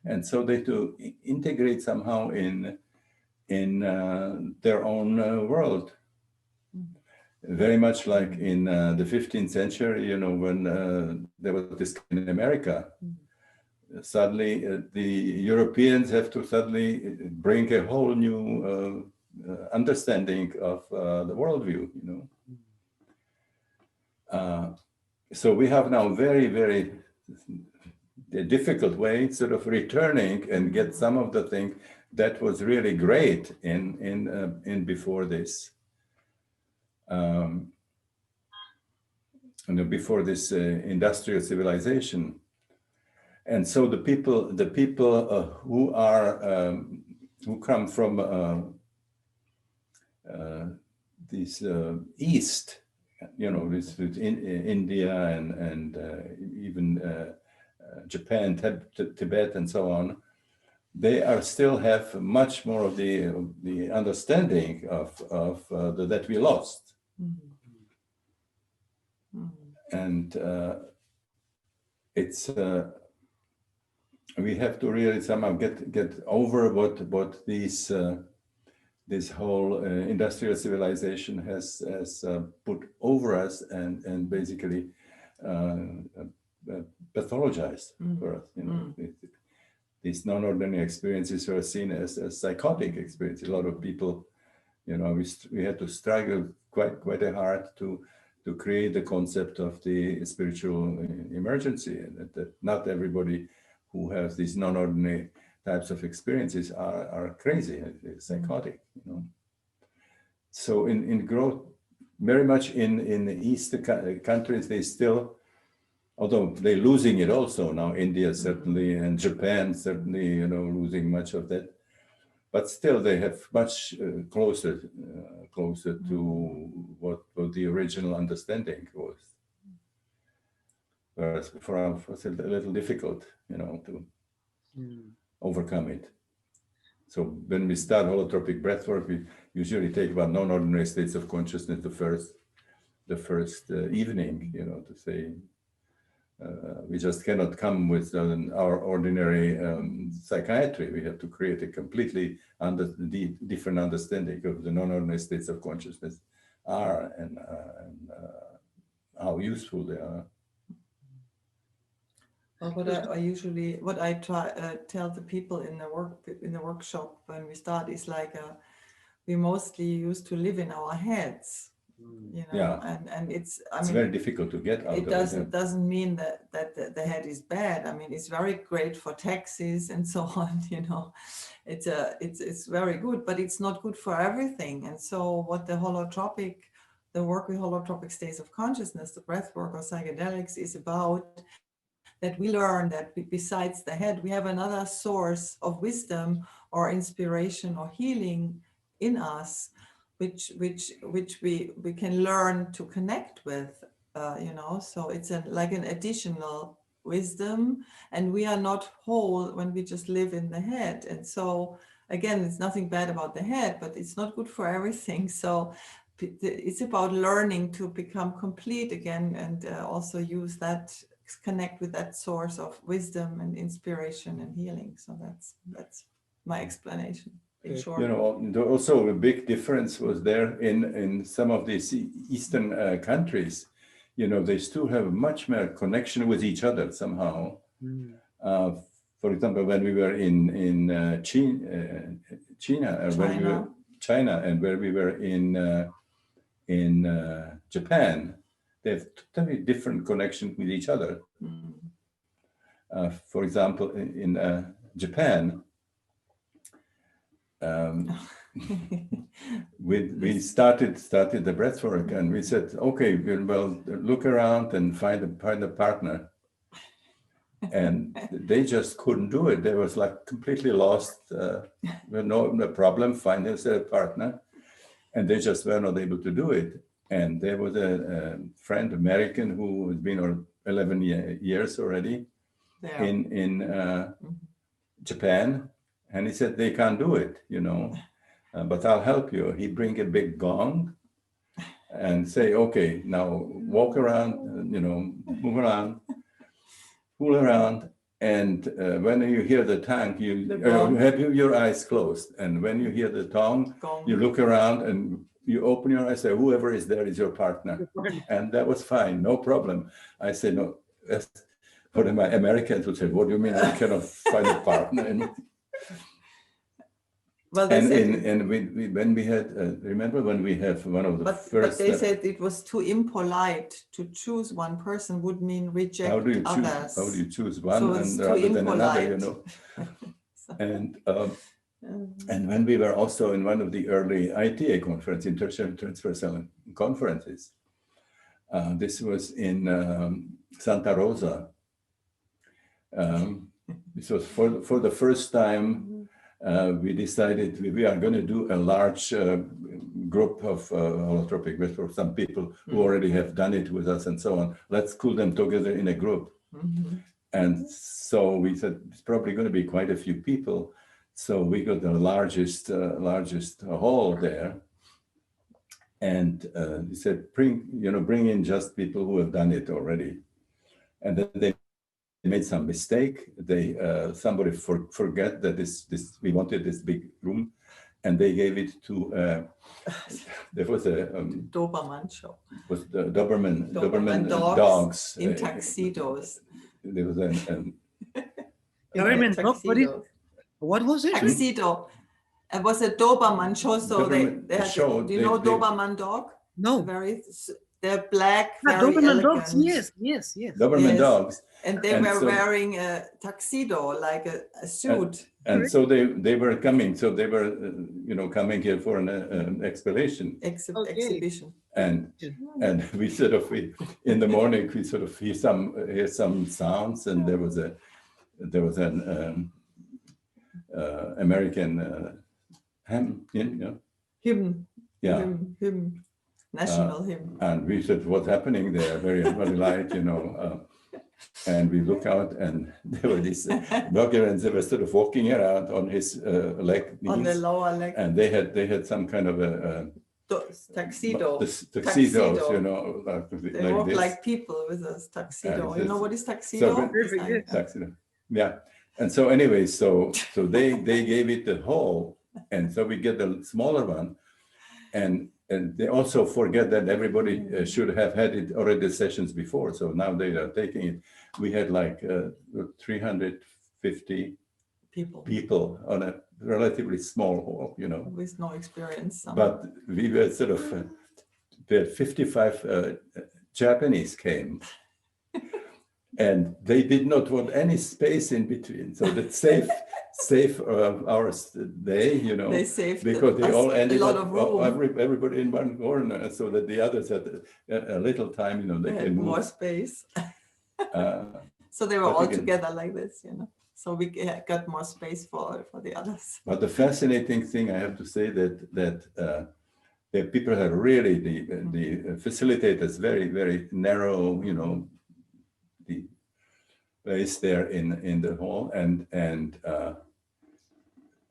And so they to integrate somehow in their own world. Very much like in the 15th century, when there was this in America. Suddenly, the Europeans have to suddenly bring a whole new understanding of the worldview, So we have now very, very difficult way sort of returning and get some of the things that was really great in before this. Before this industrial civilization. And so the people who come from this east, this in India and even Japan, Tibet, and so on, they are still have much more of the understanding of that we lost. And it's we have to really somehow get over what these this whole industrial civilization has put over us and basically pathologized for us. These non-ordinary experiences are seen as psychotic experiences. A lot of people, we had to struggle quite hard to create the concept of the spiritual emergency, and that not everybody who has these non-ordinary types of experiences are crazy, psychotic. So in growth, very much in the East countries, they still, although they're losing it also now, India certainly, and Japan certainly, losing much of that. But still, they have much closer to what the original understanding was. Whereas for us, it was a little difficult, to overcome it. So when we start holotropic breathwork, we usually take about non-ordinary states of consciousness the first evening, to say. We just cannot come with our ordinary psychiatry. We have to create a completely different understanding of the non-ordinary states of consciousness are and how useful they are.
Well, what I try tell the people in the workshop when we start is like we mostly used to live in our heads. And it's
very difficult to get out.
It doesn't mean that the head is bad. I mean, it's very great for taxis and so on. It's very good, but it's not good for everything. And so what the work with holotropic states of consciousness, the breath work or psychedelics, is about, that we learn that besides the head, we have another source of wisdom or inspiration or healing in us, which we can learn to connect with, so it's like an additional wisdom, and we are not whole when we just live in the head. And so again, it's nothing bad about the head, but it's not good for everything. So it's about learning to become complete again, and also use that, connect with that source of wisdom and inspiration and healing. So that's my explanation.
Also a big difference was there in some of these Eastern countries. They still have much more connection with each other somehow. For example, when we were in China, and where we were in Japan, they have totally different connection with each other. For example, in Japan, we started the breathwork, and we said, okay, well, look around and find a partner. And they just couldn't do it. They was like completely lost. No problem finding a partner, and they just were not able to do it. And there was a friend, American, who has been 11 years already in Japan, and he said they can't do it, but I'll help you. He bring a big gong and say, okay, now walk around, move around, fool around, and when you hear the tang, you have your eyes closed, and when you hear the gong, you look around and you open your eyes, say, whoever is there is your partner. And that was fine, no problem. I said, no, for my Americans would say, what do you mean I cannot find a partner?
Well,
when we had, remember when we have one of the first...
But they said it was too impolite to choose one person would mean reject others.
How do you choose one
so
rather than another, And when we were also in one of the early ITA conferences, International Transversal Conferences, this was in Santa Rosa. This was for the first time. We decided we are going to do a large group of holotropic for some people who already have done it with us and so on. Let's pull them together in a group. And so we said it's probably going to be quite a few people. So we got the largest hall there, and we said bring in just people who have done it already, and then they made some mistake. Somebody forget that this we wanted this big room, and they gave it to there was a
Doberman show.
Was the Doberman
dogs in tuxedos.
There was an
Doberman dog. What was it?
Tuxedo. It was a Doberman show. So they had, do you know Doberman dog?
No.
They're black, very
Doberman
elegant.
dogs, yes.
Doberman dogs.
And they were wearing a tuxedo, like a suit.
And so they were coming. So they were, coming here for an exhibition.
Exhibition.
And we in the morning we sort of hear some sounds, and there was an American hymn,
Hymn.
Yeah.
Hymn. National hymn.
And we said, what's happening there? Very light, And we look out, and there were these dogger, and they were sort of walking around on his knees.
On the lower leg.
And they had some kind of a
tuxedo.
Tuxedos,
they walk
this.
Like people with a tuxedo.
And
you know what is tuxedo?
Tuxedo. Yeah. And so anyway, so they gave it the whole, and so we get the smaller one, and they also forget that everybody should have had it already sessions before. So now they are taking it. We had like 350 people on a relatively small hall,
with no experience.
But we were sort of, 55 Japanese came. And they did not want any space in between. So that safe our day,
they saved
because they all ended
a lot of room.
Everybody in one corner, so that the others had a little time, they can move.
More space. So they were all together like this, So we got more space for the others.
But the fascinating thing, I have to say that the people are really the facilitators very, very narrow, the place there in the hall, and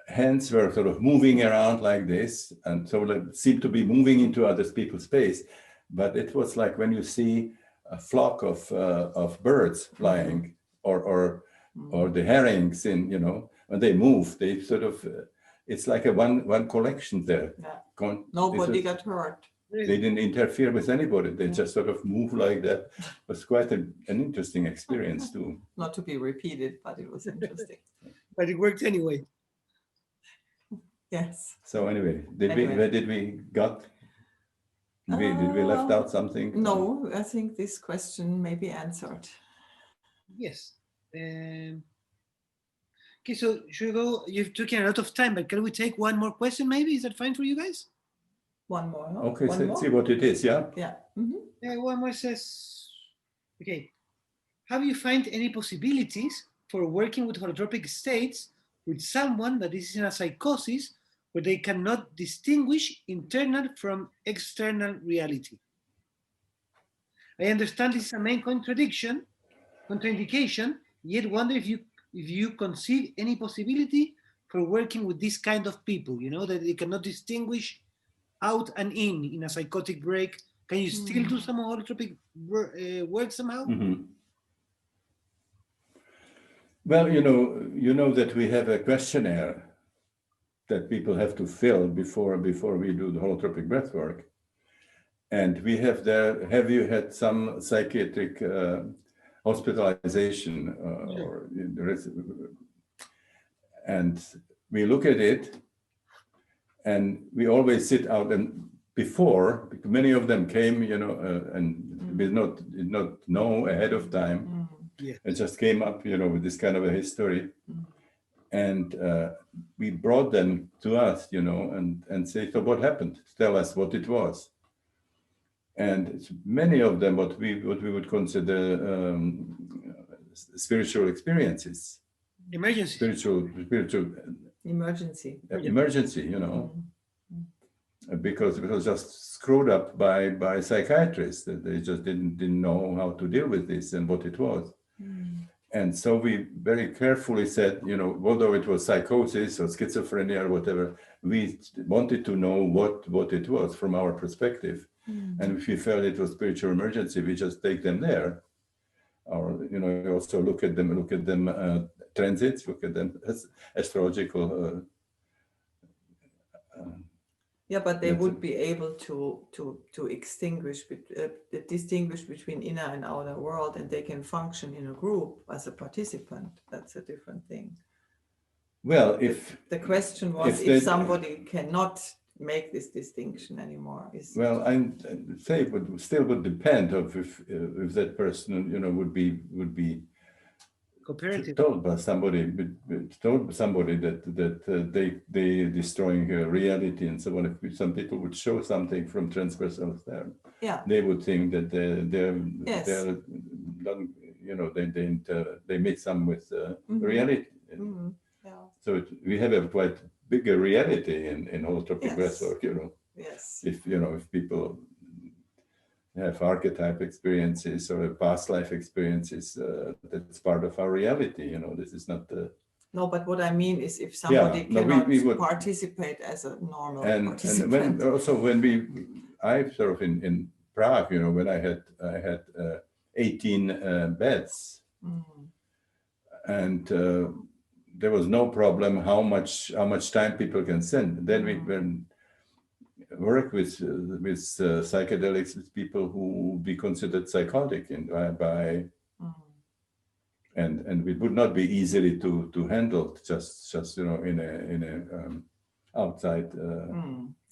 hands were sort of moving around like this, and so it seemed to be moving into other people's space. But it was like when you see a flock of birds flying, or the herrings when they move, they sort of it's like a one collection there.
Yeah. Nobody got hurt.
They didn't interfere with anybody. They just sort of moved like that. It was quite an interesting experience too.
Not to be repeated, but it was interesting.
But it worked anyway.
Yes.
So anyway, where did we got? Did we left out something?
No, I think this question may be answered.
Yes. Um, okay, so should we go? You've taken a lot of time, but can we take one more question? Maybe is that fine for you guys?
One more, no?
Okay,
One
so
more?
see what it is, yeah?
Yeah. Mhm.
Yeah, one more says, okay, have you find any possibilities for working with holotropic states with someone that is in a psychosis where they cannot distinguish internal from external reality? I understand this is a main contraindication, yet wonder if you conceive any possibility for working with this kind of people, you know, that they cannot distinguish out and in a psychotic break. Can you still do some holotropic work somehow?
Mhm. Well, you know that we have a questionnaire that people have to fill before we do the holotropic breath work. And we have there, have you had some psychiatric hospitalization or and we look at it and we always sit out, and before many of them came, and did not know ahead of time.
Yeah.
It just came up, with this kind of a history. And we brought them to us, and say, so what happened? Tell us what it was. And many of them, what we would consider spiritual experiences.
Emergency.
Spiritual
Emergency.
emergency, because it was just screwed up by psychiatrists, that they just didn't know how to deal with this and what it was. And so we very carefully said, although it was psychosis or schizophrenia or whatever, we wanted to know what it was from our perspective. And if we felt it was spiritual emergency, we just take them there. Or, also look at them transits, look at them as astrological.
Yeah, but they would be able to distinguish between inner and outer world, and they can function in a group as a participant. That's a different thing.
Well,
the question was if somebody cannot make this distinction anymore.
Well, I say it would still depend of if that person, would be
cooperative.
told by somebody that they destroying reality and so on. If some people would show something from transpersonal there, they would think that they're they mix some with reality. So we have a quite bigger reality in holotropic breathwork,
Yes.
If people have archetype experiences or past life experiences, that's part of our reality. This is not the.
No, but what I mean is if somebody cannot participate as a normal participant.
And when I sort of in Prague, when I had 18 beds, and there was no problem how much time people can spend. Then we work with psychedelics with people who be considered psychotic and and it would not be easily to handle just in a outside.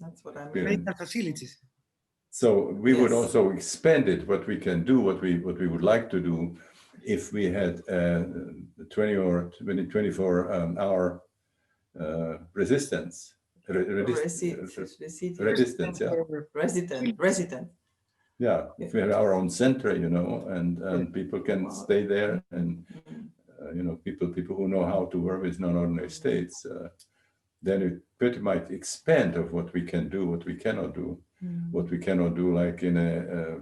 That's what I mean.
Medical facilities.
So we would also expand it. What we can do, what we would like to do, if we had 20 or 24 hour resistance. Resistance, yeah.
Resident.
Yeah, if we have our own center, and people can stay there, and people who know how to work with non-ordinary states, then it pretty much expand of what we can do, what we cannot do, what we cannot do, like in a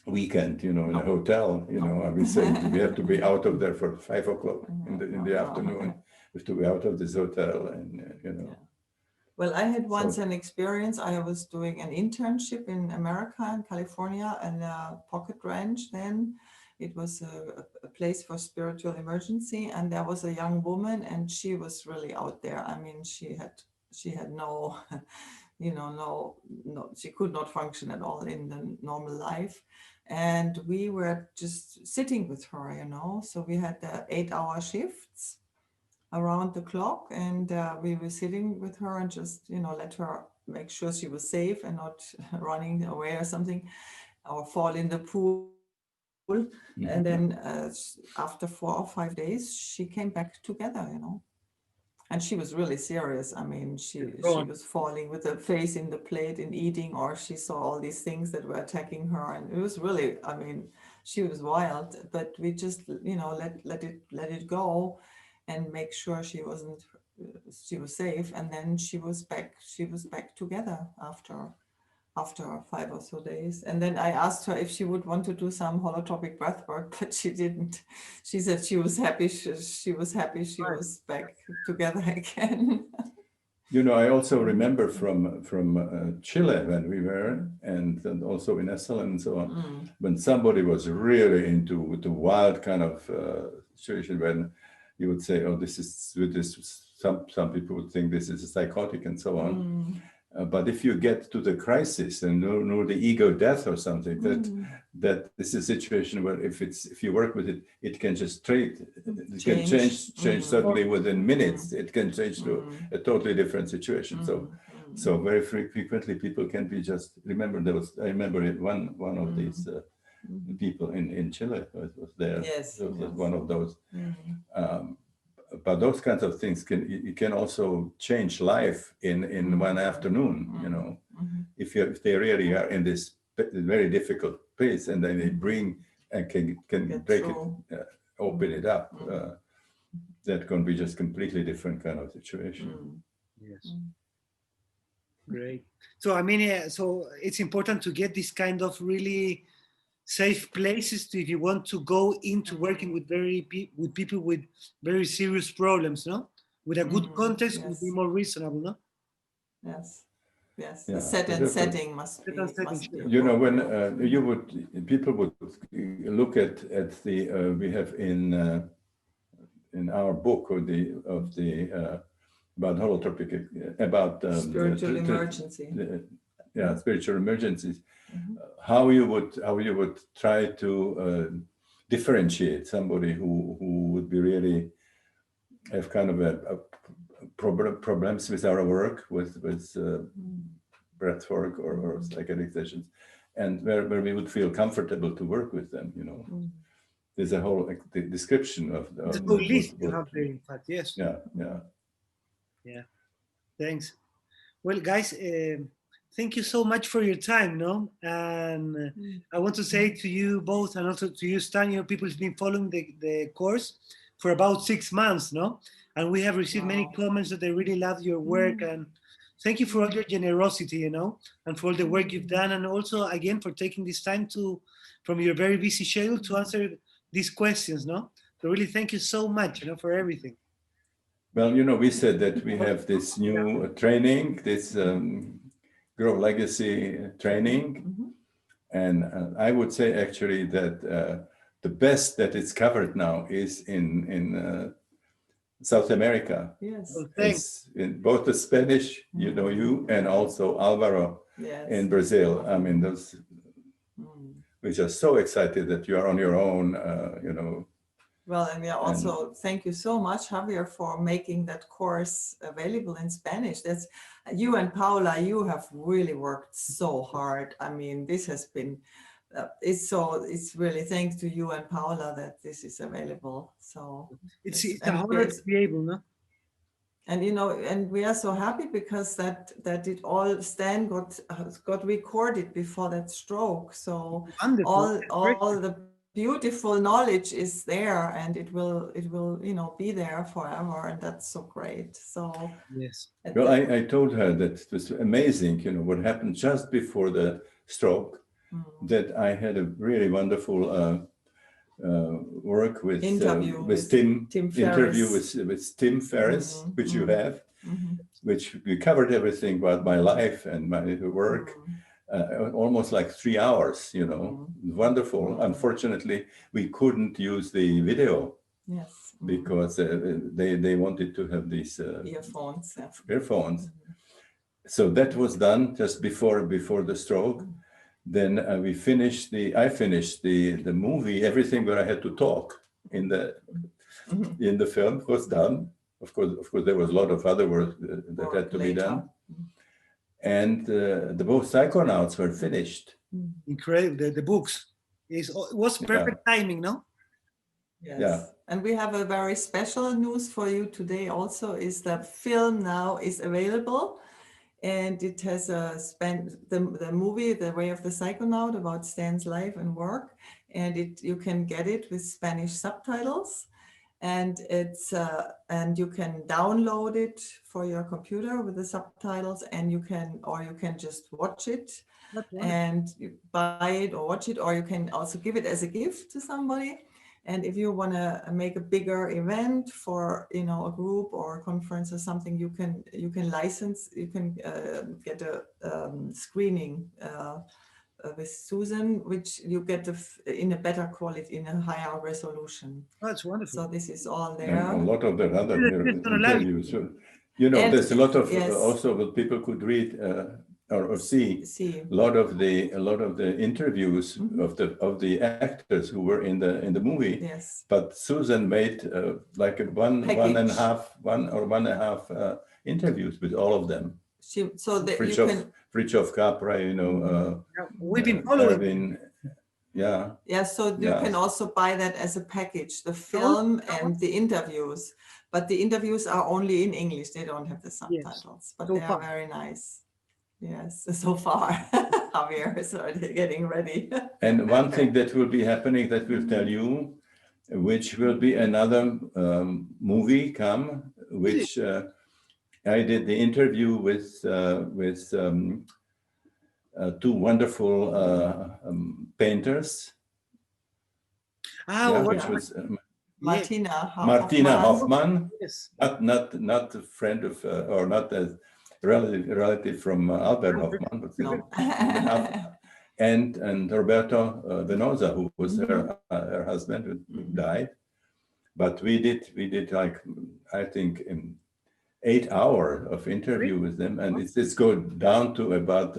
weekend, in a hotel, I would say we have to be out of there for 5 o'clock in the afternoon. We have to be out of this hotel, and
Well, I had once an experience. I was doing an internship in America, in California, and a pocket ranch then. It was a place for spiritual emergency, and there was a young woman, and she was really out there. I mean, she had no, she could not function at all in the normal life. And we were just sitting with her, so we had 8-hour shifts around the clock, and we were sitting with her and just let her make sure she was safe and not running away or something, or fall in the pool And then after 4 or 5 days, she came back together, you know. And she was really serious. I mean, she was falling with her face in the plate in eating, or she saw all these things that were attacking her. And it was really, I mean, she was wild, but we just, you know, let it go and make sure she was safe. And then she was back together after 5 or so days. And then I asked her if she would want to do some holotropic breath work, but she didn't. She said she was happy. She was happy she was back together again.
You know, I also remember from Chile when we were, and also in Essel and so on, when somebody was really into the wild kind of situation, when you would say, "Oh, this is with this." Some people would think this is a psychotic and so on. But if you get to the crisis and know the ego death or something, that this is a situation where if you work with it, it can just change suddenly within minutes. It can change to a totally different situation. So very frequently people can be just remember I remember one of these people in Chile was there.
Yes,
one of those. But those kinds of things can also change life in one afternoon. You know, if they really are in this very difficult place, and then they bring and can break it, open it up, that can be just completely different kind of situation.
Yes. Great. So I mean, so it's important to get this kind of really safe places if you want to go into working with people with very serious problems, no? With a good context, would be more reasonable, no?
Yes. Yes.
Yeah,
the setting must be.
You know, when people would look at the we have in our book about holotropic about
spiritual emergency.
Spiritual emergencies. How you would try to differentiate somebody who would be really have kind of a problems with our work with breath work or psychedelic sessions, and where we would feel comfortable to work with them. You know, there's a whole description of the
whole list you have there, in fact. Yes. Yeah. Thanks. Well, guys. Thank you so much for your time, no? And I want to say to you both, and also to you, Stan, people have been following the course for about 6 months, no? And we have received many comments that they really love your work. And thank you for all your generosity, you know, and for all the work you've done. And also, again, for taking this time from your very busy schedule to answer these questions, no? So really, thank you so much, you know, for everything.
Well, you know, we said that we have this new training, this Grow Legacy training, and I would say actually that the best that it's covered now is in South America.
Yes,
it's in both the Spanish, you know, you and also Alvaro in Brazil. I mean, those we're just so excited that you are on your own, you know.
Well, and we are also, thank you so much, Javier, for making that course available in Spanish. That's you and Paula, you have really worked so hard. I mean, this has been, it's really thanks to you and Paula that this is available. So
it's a honor to be able, no?
And you know, and we are so happy because that it all Stan got recorded before that stroke. So
wonderful.
all the beautiful knowledge is there, and it will you know be there forever, and that's so great. So
yes. Well, I told her that it was amazing, you know, what happened just before the stroke. That I had a really wonderful work with Tim Ferriss, which you have, which we covered everything about my life and my work. Almost like 3 hours, you know, wonderful. Unfortunately, we couldn't use the video because they wanted to have these earphones. So that was done just before the stroke. Then I finished the movie. Everything where I had to talk in the film was done. Of course, there was a lot of other work that had to be done. And the both psychonauts were finished.
Incredible, the books. It was perfect timing, no?
Yes.
Yeah.
And we have a very special news for you today also, is the film now is available, and it has the movie The Way of the Psychonaut about Stan's life and work, and you can get it with Spanish subtitles, and and you can download it for your computer with the subtitles, and you can just watch it and you buy it or watch it, or you can also give it as a gift to somebody. And if you want to make a bigger event for, you know, a group or a conference or something, you can license, you can get a screening with Susan, which you get in a better quality, in a higher resolution.
Oh, that's wonderful.
So this is all there.
And a lot of the other interviews. You know, there's a lot of also what people could read or see. A lot of the interviews of the actors who were in the movie.
Yes.
But Susan made like one and a half interviews with all of them.
So that
Fritjof Capra, you know.
We've been following.
So you can also buy that as a package, the film and the interviews. But the interviews are only in English. They don't have the subtitles, but they are very nice. Yes, so far. Javier is already getting ready.
And one thing that will be happening, that will tell you, which will be another movie come, which I did the interview with two wonderful painters. Which was
Martina
Hoffman, not a friend of or not a relative from Albert Hoffman, but and Roberto Venosa, who was her husband, who died. But we did like, I think, 8 hours of interview with them, and it's go down to about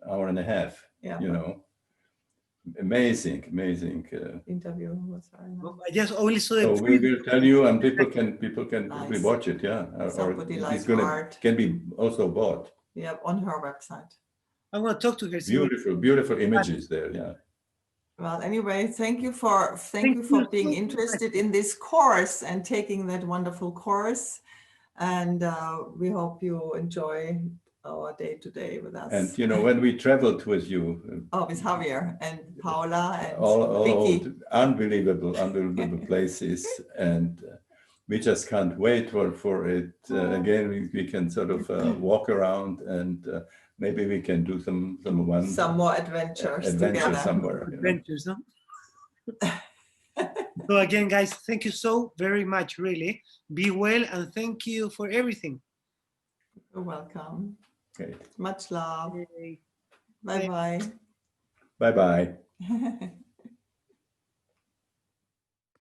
hour and a half. You know. Amazing
interview.
I just only saw
so we will tell you, and people can nice. Watch it,
Somebody
or it's can be also bought.
On her website.
I want to talk to her.
Beautiful images there.
Well, anyway, thank you for being interested in this course and taking that wonderful course, and we hope you enjoy our day today with us.
And you know, when we traveled with you,
with Javier and Paula and
all unbelievable places, and we just can't wait for it again. We can sort of walk around, and maybe we can do some
more adventures together.
Somewhere.
Adventures, no? So again, guys, thank you so very much. Really, be well, and thank you for everything.
You're welcome.
Okay.
Much love. Bye-bye.
Bye-bye.